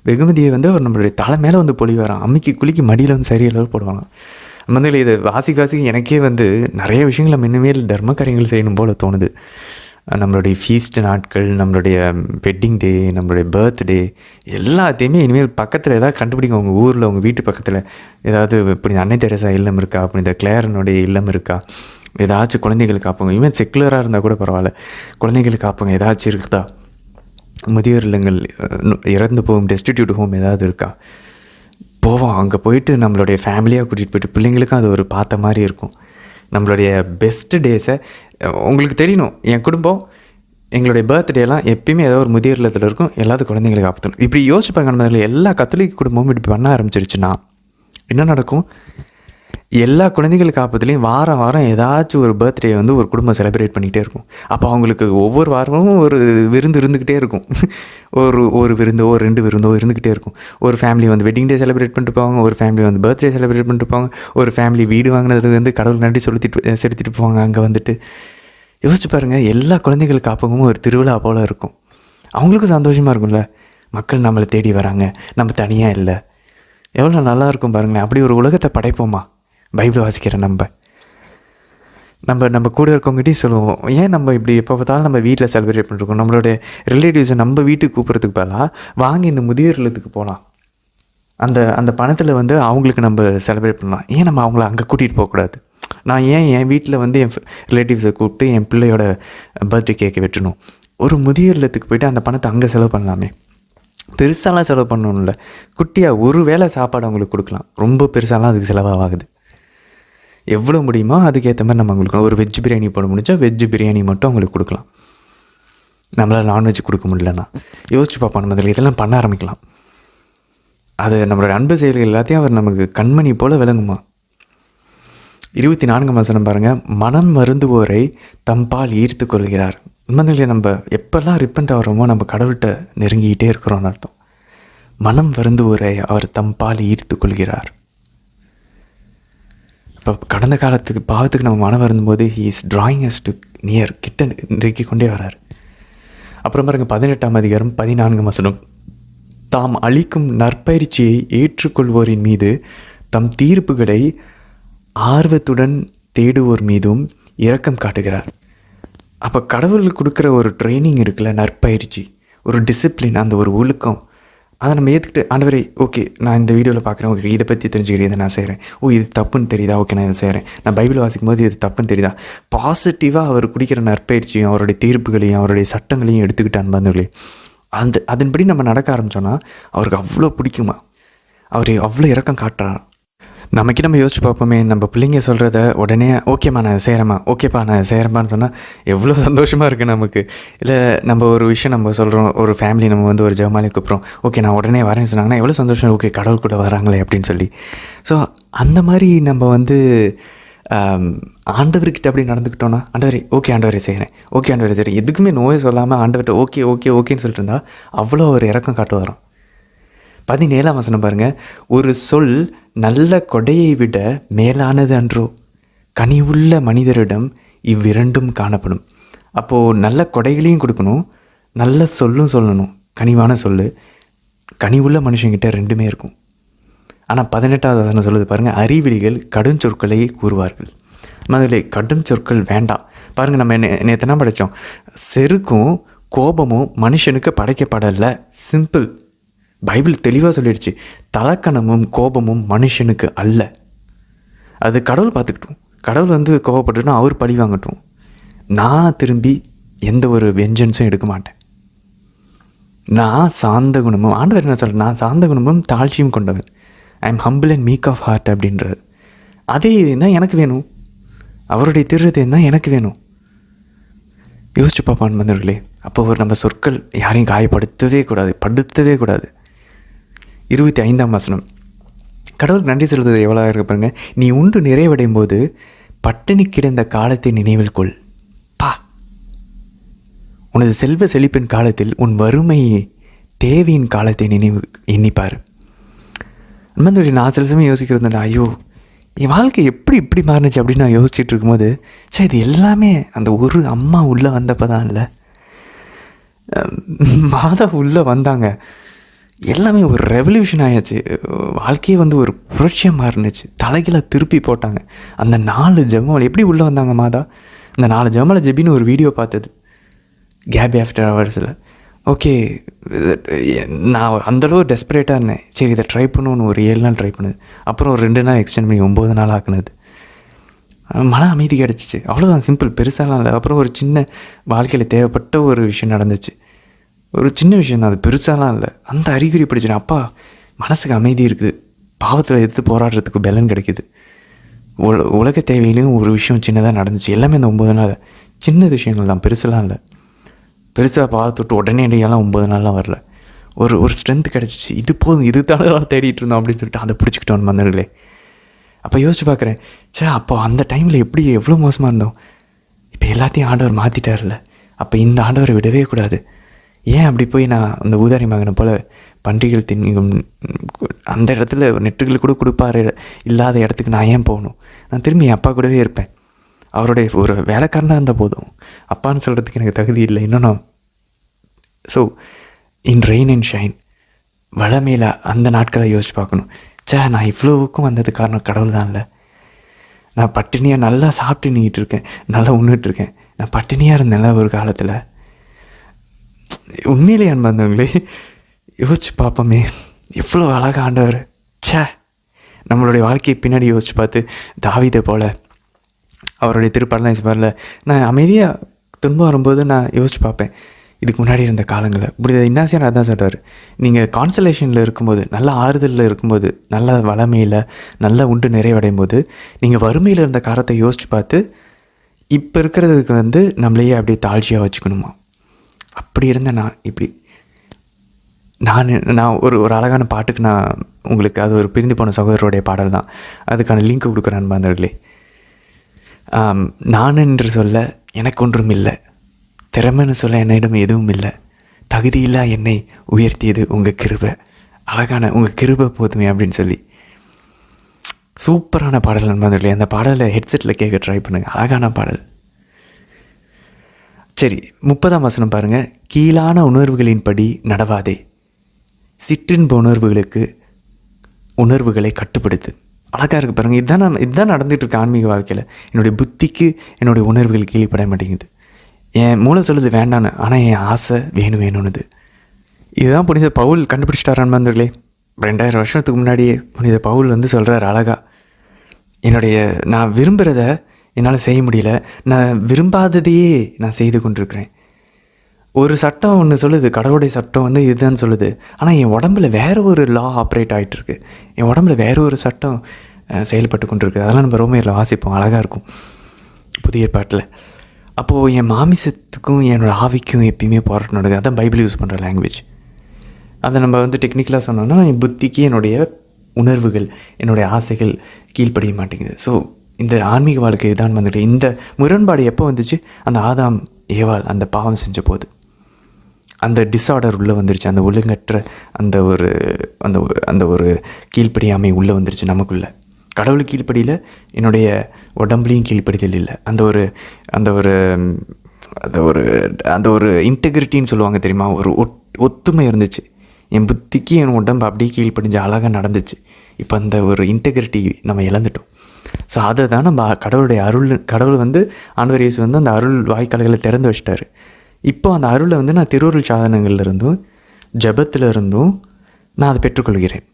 வெகுமதியை வந்து அவர் நம்மளுடைய தலை மேலே வந்து பொழிவாராம், அம்மிக்கு குளிக்கு மடியில் வந்து சரியளவு போடுவாங்க. நம்ம வந்து இதை வாசிக்க எனக்கே வந்து நிறைய விஷயங்கள் நம்ம இனிமேல் தர்ம காரியங்கள் செய்யணும் போல் தோணுது. நம்மளுடைய ஃபீஸ்ட் நாட்கள், நம்மளுடைய வெட்டிங் டே, நம்மளுடைய பர்த்டே, எல்லாத்தையுமே இனிமேல் பக்கத்தில் ஏதாவது கண்டுபிடிங்க. உங்கள் ஊரில், உங்கள் வீட்டு பக்கத்தில் ஏதாவது இப்படி அன்னை தெரசா இல்லம் இருக்கா, அப்படி இந்த கிளேரனுடைய இல்லம் இருக்கா, ஏதாச்சும் குழந்தைகளுக்கு காப்பங்க, ஈவன் செக்குலராக இருந்தால் கூட பரவாயில்ல, குழந்தைகளுக்கு காப்பங்க ஏதாச்சும் இருக்குதா, முதியோர் இல்லங்கள், இறந்து போகும் டெஸ்டிடியூட் ஹோம் ஏதாவது இருக்கா, போவோம். அங்கே போயிட்டு நம்மளுடைய ஃபேமிலியாக கூட்டிகிட்டு போயிட்டு பிள்ளைங்களுக்கும் அது ஒரு பார்த்த மாதிரி இருக்கும். நம்மளுடைய பெஸ்ட்டு டேஸை உங்களுக்கு தெரியணும். என் குடும்பம் எங்களுடைய பர்த்டேலாம் எப்பயுமே ஏதோ ஒரு முதியோர் இல்லத்தில் இருக்கும், எல்லாத்துக்கும் குழந்தைங்களுக்கு காப்பாற்றணும். இப்படி யோசிச்சு பாருங்க. நம்ம எல்லா கத்தோலிக்க குடும்பமும் இப்படி பண்ண ஆரம்பிச்சிருச்சுன்னா என்ன நடக்கும்? எல்லா குழந்தைகளுக்கு காப்பத்துலேயும் வாரம் வாரம் ஏதாச்சும் ஒரு பர்த்டே வந்து ஒரு குடும்பம் செலிப்ரேட் பண்ணிகிட்டே இருக்கும். அப்போ அவங்களுக்கு ஒவ்வொரு வாரமும் ஒரு விருந்து இருந்துக்கிட்டே இருக்கும். ஒரு விருந்தோ 2 விருந்தோ இருந்துக்கிட்டே இருக்கும். ஒரு ஃபேமிலி வந்து வெட்டிங் டே செலிப்ரேட் பண்ணிட்டு போவாங்க, ஒரு ஃபேமிலி வந்து பர்த்டே செலிப்ரேட் பண்ணிட்டு போவாங்க, ஒரு ஃபேமிலி வீடு வாங்கினது வந்து கடவுள் நன்றி செலுத்திட்டு போவாங்க. அங்கே வந்துட்டு யோசிச்சு பாருங்கள், எல்லா குழந்தைகளுக்கு காப்பகமும் ஒரு திருவிழா போல் இருக்கும். அவங்களுக்கும் சந்தோஷமாக இருக்கும்ல, மக்கள் நம்மளை தேடி வராங்க, நம்ம தனியாக இல்லை. எவ்வளோ நல்லாயிருக்கும் பாருங்களேன். அப்படி ஒரு உலகத்தை படைப்போமா? பைபிள் வாசிக்கிற நம்ம கூட இருக்கவங்ககிட்டையும் சொல்லுவோம், ஏன் நம்ம இப்படி எப்போ பார்த்தாலும் நம்ம வீட்டில் செலிப்ரேட் பண்ணிருக்கோம், நம்மளுடைய ரிலேட்டிவ்ஸை நம்ம வீட்டுக்கு கூப்பிட்றதுக்கு பதிலாக வாங்கி இந்த முதியோர் இல்லத்துக்கு போகலாம். அந்த பணத்தில் வந்து அவங்களுக்கு நம்ம செலிப்ரேட் பண்ணலாம். ஏன் நம்ம அவங்கள அங்கே கூட்டிகிட்டு போகக்கூடாது? நான் ஏன் என் வீட்டில் வந்து என் ரிலேட்டிவ்ஸை கூப்பிட்டு என் பிள்ளையோட பர்த்டே கேக்கை வெட்டணும்? ஒரு முதியோர் இல்லத்துக்கு போய்ட்டு அந்த பணத்தை அங்கே செலவு பண்ணலாமே. பெருசாலாம் செலவு பண்ணணும்ல, குட்டியாக ஒரு வேளை சாப்பாடு அவங்களுக்கு கொடுக்கலாம். ரொம்ப பெருசாலாம் அதுக்கு செலவாகுது. எவ்வளோ முடியுமோ அதுக்கேற்ற மாதிரி நம்ம அவங்களுக்கு ஒரு வெஜ் பிரியாணி போட முடிஞ்சால் வெஜ் பிரியாணி மட்டும் அவங்களுக்கு கொடுக்கலாம். நம்மளால் நான்வெஜ் கொடுக்க முடியலன்னா யோசிச்சு பார்ப்போம். நம்ம அதில் இதெல்லாம் பண்ண ஆரம்பிக்கலாம். அது நம்மளோட அன்பு செயல்கள் எல்லாத்தையும் அவர் நமக்கு கண்மணி போல் விளங்குமா. 24 வசனம் பாருங்கள், மனம் வருந்துவோரை தம்பால் ஈர்த்து கொள்கிறார். உண்மையிலே நம்ம எப்போல்லாம் ரிப்பண்ட் ஆகிறோமோ நம்ம கடவுள்கிட்ட நெருங்கிக்கிட்டே இருக்கிறோன்னு அர்த்தம். மனம் வருந்துவோரை அவர் தம்பால் ஈர்த்து கொள்கிறார். இப்போ கடந்த காலத்துக்கு பாவத்துக்கு நம்ம மனம் வரும்போது he is drawing us to near, கிட்ட நெருக்கி கொண்டே வரார். அப்புறம் பாருங்க 18ஆம் அதிகாரம் 14 வசனம், தாம் அளிக்கும் நற்பயிற்சியை ஏற்றுக்கொள்வோரின் மீது தம் தீர்ப்புகளை ஆர்வத்துடன் தேடுவோர் மீதும் இரக்கம் காட்டுகிறார். அப்போ கடவுள் கொடுக்குற ஒரு ட்ரைனிங் இருக்குல்ல, நற்பயிற்சி, ஒரு டிசிப்ளின், அந்த ஒரு ஒழுக்கம், அதை நம்ம ஏற்றுக்கிட்டு ஆண்டவரே ஓகே நான் இந்த வீடியோவில் பார்க்குறேன், ஓகே இதை பற்றி தெரிஞ்சுக்கிறேன், இதை நான் செய்கிறேன், இது தப்புன்னு தெரியுதா, ஓகே நான் இதை செய்கிறேன், நான் பைபிள் வாசிக்கும் போது இது தப்புன்னு தெரியுதா, பாசிட்டிவாக அவர் குடிக்கிற நற்பயிற்சியும் அவருடைய தீர்ப்புகளையும் அவருடைய சட்டங்களையும் எடுத்துக்கிட்டு அன்பாந்தவர்களே, அதன்படி நம்ம நடக்க ஆரம்பித்தோன்னா அவருக்கு அவ்வளோ பிடிக்குமா, அவர் அவ்வளோ இரக்கம் காட்டுறாராம். நமக்கு நம்ம யோசிச்சு பார்ப்போமே, நம்ம பிள்ளைங்க சொல்கிறத உடனே ஓகேம்மா நான் செய்கிறேம்மா, ஓகேப்பா நான் செய்கிறேம்மான்னு சொன்னால் எவ்வளோ சந்தோஷமாக இருக்குது நமக்கு. இல்லை நம்ம ஒரு விஷயம் நம்ம சொல்கிறோம், ஒரு ஃபேமிலி நம்ம வந்து ஒரு ஜெபமாலை கூப்பிட்றோம், ஓகே நான் உடனே வரேன்னு சொன்னாங்கன்னா எவ்வளோ சந்தோஷம், ஓகே கடவுள் கூட வராங்களே அப்படின்னு சொல்லி. ஸோ அந்த மாதிரி நம்ம வந்து ஆண்டவர்கிட்ட அப்படி நடந்துக்கிட்டோன்னா, ஆண்டவரே ஓகே ஆண்டவரே செய்கிறேன், ஓகே ஆண்டவரே செய்கிறேன், எதுக்குமே நோயை சொல்லாமல் ஆண்டவர்கிட்ட ஓகே ஓகே ஓகேன்னு சொல்லிட்டு இருந்தால் அவ்வளோ ஒரு இறக்கம் காட்டு வரோம். 17ஆம் வசனம் பாருங்கள், ஒரு சொல் நல்ல கொடையை விட மேலானது அன்றோ, கனிவுள்ள மனிதரிடம் இவ்விரண்டும் காணப்படும். அப்போது நல்ல கொடைகளையும் கொடுக்கணும், நல்ல சொல்லும் சொல்லணும், கனிவான சொல். கனிவுள்ள மனுஷங்கிட்ட ரெண்டுமே இருக்கும். ஆனால் 18ஆவது வசனம் சொல்லுது பாருங்கள், அறிவிலிகள் கடும் சொற்களை கூறுவார்கள். அதில் கடும் சொற்கள் வேண்டாம். பாருங்கள், நம்ம நேற்று படித்தோம், செருக்கும் கோபமும் மனுஷனுக்கு படைக்கப்படலை. சிம்பிள். பைபிள் தெளிவாக சொல்லிடுச்சு, தலக்கணமும் கோபமும் மனுஷனுக்கு அல்ல. அது கடவுள் பார்த்துக்கிட்டோம். கடவுள் வந்து கோபப்பட்டுனா அவர் பழி வாங்கட்டும். நான் திரும்பி எந்த ஒரு வெஞ்சன்ஸும் எடுக்க மாட்டேன். நான் சாந்த குணமும், ஆண்டவர் என்ன சொல்கிறேன், நான் சாந்த குணமும் தாழ்ச்சியும் கொண்டவன், I am humble and meek of heart அப்படின்றார். அதே தான் எனக்கு வேணும். அவருடைய திருஹதயம் தான் எனக்கு வேணும். யோசிச்சு பார்ப்பான் மனிதர்களே. அப்போ ஒரு நம்ம சொற்கள் யாரையும் காயப்படுத்தவே கூடாது. 25ஆம் வசனம், கடவுளுக்கு நன்றி சொல்வது எவ்வளோ இருக்க பாருங்க. நீ உண்டு நிறைவடையும் போது பட்டினி கிடந்த காலத்தை நினைவில் கொள். உனது செல்வ செழிப்பின் காலத்தில் உன் வறுமை தேவையின் காலத்தை எண்ணிப்பார். நண்பர்களே, நான் சில சமயம் யோசிக்கிறது, ஐயோ என் வாழ்க்கை இப்படி மாறினுச்சு அப்படின்னு நான் யோசிச்சுட்டு இருக்கும்போது, சரி இது எல்லாமே அந்த ஒரு அம்மா உள்ளே வந்தப்போ தான் இல்லை, மாதா உள்ளே வந்தாங்க, எல்லாமே ஒரு ரெவல்யூஷன் ஆயாச்சு. வாழ்க்கையே ஒரு புரட்சியாக மாறினுச்சு. தலைகீழ திருப்பி போட்டாங்க. அந்த 4 ஜெபமாலை எப்படி உள்ளே வந்தாங்க மாதா? அந்த 4 ஜெபமாலை ஜெபின்னு ஒரு வீடியோ பார்த்தது கேப் ஆஃப்டர் ஹவர்ஸில். ஓகே, நான் அந்தளவு டெஸ்பரேட்டாக இருந்தேன். சரி இதை ட்ரை பண்ணணுன்னு ஒரு 7 நாள் ட்ரை பண்ணுது. அப்புறம் ஒரு 2 நாள் எக்ஸ்டெண்ட் பண்ணி 9 நாள் ஆக்குனது. மன அமைதி கிடச்சிச்சு. அவ்வளோதான், சிம்பிள், பெருசாலாம் இல்லை. அப்புறம் ஒரு சின்ன வாழ்க்கையில் தேவைப்பட்ட ஒரு விஷயம் நடந்துச்சு. ஒரு சின்ன விஷயம் தான், அது பெருசாலாம் இல்லை. அந்த அறிகுறி படிச்சுட்டேன். அப்பா மனசுக்கு அமைதி இருக்குது, பாவத்தில் எதிர்த்து போராடுறதுக்கு பலன் கிடைக்கிது. உலக தேவையிலையும் ஒரு விஷயம் சின்னதாக நடந்துச்சு. எல்லாமே அந்த 9 நாள் சின்ன விஷயங்கள் தான், பெருசெல்லாம் இல்லை. பெருசாக பாவத்துட்டு உடனே இடையெல்லாம் 9 நாள்லாம் வரல. ஒரு ஸ்ட்ரென்த் கிடச்சிச்சு. இது போதும், இது தானே தேடிட்டு இருந்தோம் அப்படின்னு சொல்லிட்டு அதை பிடிச்சிக்கிட்டோம் மன்னர்களே. அப்போ யோசிச்சு பார்க்குறேன், அப்போ அந்த டைமில் எவ்வளோ மோசமாக இருந்தோம். இப்போ எல்லாத்தையும் ஆண்டவர் மாற்றிட்டார்ல. அப்போ இந்த ஆண்டவரை விடவே கூடாது. ஏன் அப்படி போய் நான் அந்த ஊதாரி மகனை போல் பன்றிகள் தின்னும் அந்த இடத்துல நெட்டுகள் கூட கொடுப்பாரு இல்லாத இடத்துக்கு நான் ஏன் போகணும்? நான் திரும்பி என் அப்பா கூடவே இருப்பேன். அவருடைய ஒரு வேலைக்காரனாக இருந்தால் போதும், அப்பான்னு சொல்கிறதுக்கு எனக்கு தகுதி இல்லை இன்னும். So in rain and shine, வளமையில் அந்த நாட்களை யோசிச்சு பார்க்கணும். நான் இவ்வளோவுக்கும் வந்தது காரணம் கடவுள் தான் இல்லை. நான் பட்டினியாக நல்லா சாப்பிட்டு நீங்கிட்டு இருக்கேன், நல்லா உண்ணுட்ருக்கேன். நான் பட்டினியாக இருந்தேன்ல ஒரு காலத்தில். உண்மையிலே அன்பார்ந்தவங்களே, யோசிச்சு பார்ப்போமே, எவ்வளோ அழகாக ஆண்டவர். நம்மளுடைய வாழ்க்கையை பின்னாடி யோசிச்சு பார்த்து தாவீதை போல் அவருடைய திருப்பாடலாம் யோசிப்பார்ல. நான் அமைதியாக துன்பம் வரும்போது நான் யோசிச்சு பார்ப்பேன், இதுக்கு முன்னாடி இருந்த காலங்களில் இப்படி இன்னாசியார் அதான் சொல்கிறார். நீங்கள் கான்சலேஷனில் இருக்கும்போது, நல்ல ஆறுதலில் இருக்கும்போது, நல்ல வளமையில், நல்ல உண்டு நிறைவடையும் போது, நீங்கள் வறுமையில் இருந்த காலத்தை யோசிச்சு பார்த்து இப்போ இருக்கிறதுக்கு நம்மளையே அப்படியே தாழ்ச்சியாக வச்சுக்கணுமா? அப்படி இருந்தேன் நான். இப்படி நான் ஒரு அழகான பாட்டுக்கு நான் உங்களுக்கு, அது ஒரு பிரிந்து போன சகோதரருடைய பாடல் தான், அதுக்கான லிங்க் கொடுக்குறேன் அன்பார்ந்தவர்களே. நான் என்று சொல்ல எனக்கு ஒன்றும் இல்லை, திறமைன்னு சொல்ல என்னிடம் எதுவும் இல்லை, தகுதியில்லா என்னை உயர்த்தியது உங்கள் கிருபை, அழகான உங்கள் கிருபை போதுமே அப்படின்னு சொல்லி சூப்பரான பாடல் நண்பர்களே. அந்த பாடலை ஹெட்செட்டில் கேட்க ட்ரை பண்ணுங்கள், அழகான பாடல். சரி, 30ஆம் வசனம் பாருங்கள். கீழான உணர்வுகளின்படி நடவாதே, சிற்றின்ப உணர்வுகளை கட்டுப்படுத்து. அழகாக இருக்குது பாருங்கள். இதுதான் நடந்துகிட்ருக்கு ஆன்மீக வாழ்க்கையில். என்னுடைய புத்திக்கு என்னுடைய உணர்வுகள் கீழ்ப்பட மாட்டேங்குது. என் மூளை சொல்லுது வேண்டான்னு, ஆனால் என் ஆசை வேணும்னுது. இதுதான் புனித பவுல் கண்டுபிடிச்சிட்டார் நண்பர்களே. 2000 வருஷத்துக்கு முன்னாடியே புனித பவுல் சொல்கிறார் அழகா, நான் விரும்புகிறத என்னால் செய்ய முடியல, நான் விரும்பாததையே நான் செய்து கொண்டிருக்கிறேன். ஒரு சட்டம் ஒன்று சொல்லுது, கடவுளுடைய சட்டம் இதுதான் சொல்லுது, ஆனால் என் உடம்புல வேறு ஒரு லா ஆப்ரேட் ஆகிட்டுருக்கு, என் உடம்புல வேறு ஒரு சட்டம் செயல்பட்டு கொண்டிருக்கு. அதெல்லாம் நம்ம ரோமையரில் வாசிப்போம், அழகாக இருக்கும் புதிய ஏற்பாட்டில். அப்போது என் மாமிசத்துக்கும் என்னோடய ஆவிக்கும் எப்பயுமே போராட்டம் நடக்குது. அதான் பைபிள் யூஸ் பண்ணுற லாங்குவேஜ். அதை நம்ம டெக்னிக்கலாக சொன்னோன்னா, என் புத்திக்கு என்னுடைய உணர்வுகள், என்னுடைய ஆசைகள் கீழ்ப்படிய மாட்டேங்குது. ஸோ இந்த ஆன்மீக வாழ்க்கை தான் இந்த முரண்பாடு எப்போ வந்துச்சு? அந்த ஆதாம் ஏவாள் அந்த பாவம் செஞ்ச போது அந்த டிஸார்டர் உள்ளே வந்துருச்சு. அந்த ஒழுங்கற்ற அந்த ஒரு கீழ்ப்படியாமை உள்ளே வந்துருச்சு நமக்குள்ளே. கடவுள் கீழ்ப்படியில், என்னுடைய உடம்புலையும் கீழ்ப்படிதல் இல்லை. அந்த ஒரு இன்டெகிரிட்டின்னு சொல்லுவாங்க தெரியுமா, ஒரு ஒத்துமை இருந்துச்சு. என் புத்திக்கு என் உடம்பு அப்படியே கீழ்ப்படிஞ்சு அழகாக நடந்துச்சு. இப்போ அந்த ஒரு இன்டெகிரிட்டி நம்ம இழந்துட்டோம். ஸோ அதை தான் நம்ம கடவுளுடைய கடவுள் ஆண்டவர் இயேசு அந்த அருள் வாய்க்கால்களை திறந்து வச்சிட்டாரு. இப்போ அந்த அருளை நான் திருவருள் சாதனங்கள்லேருந்தும் ஜபத்தில் இருந்தும் நான் அதை பெற்றுக்கொள்கிறேன்.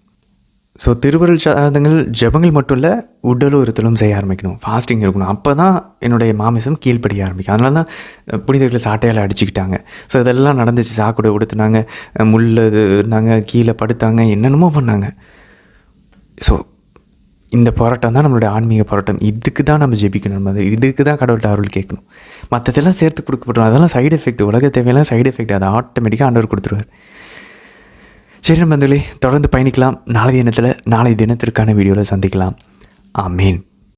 ஸோ திருவருள் சாதனங்கள் ஜபங்கள் மட்டும் இல்லை, உடலுறுத்தலும் செய்ய ஆரம்பிக்கணும், ஃபாஸ்டிங் இருக்கணும். அப்போ தான் என்னுடைய மாமிசம் கீழ்ப்படிய ஆரம்பிக்கும். அதனால தான் புனிதர்களை சாட்டையால் அடிச்சுக்கிட்டாங்க. ஸோ இதெல்லாம் நடந்துச்சு. சாக்குடை உடுத்துனாங்க, முள்ளு இருந்தாங்க, கீழே படுத்தாங்க, என்னென்னமோ பண்ணாங்க. ஸோ இந்த போராட்டம் தான் நம்மளுடைய ஆன்மீக போராட்டம். இதுக்கு தான் நம்ம ஜெபிக்கணும், நம்ம இதுக்கு தான் கடவுள்கிட்ட அருள் கேட்கணும். மற்றதெல்லாம் சேர்த்து கொடுக்கப்பட்டோம், அதெல்லாம் சைடு எஃபெக்ட், உலக தேவையெல்லாம் சைடு எஃபெக்ட், அதை ஆட்டோமேட்டிக்காக ஆண்டவர் கொடுத்துருவார். சரி நண்பர்களே, தொடர்ந்து பயணிக்கலாம். நாளை தினத்திற்கான வீடியோவில் சந்திக்கலாம். ஆமேன்.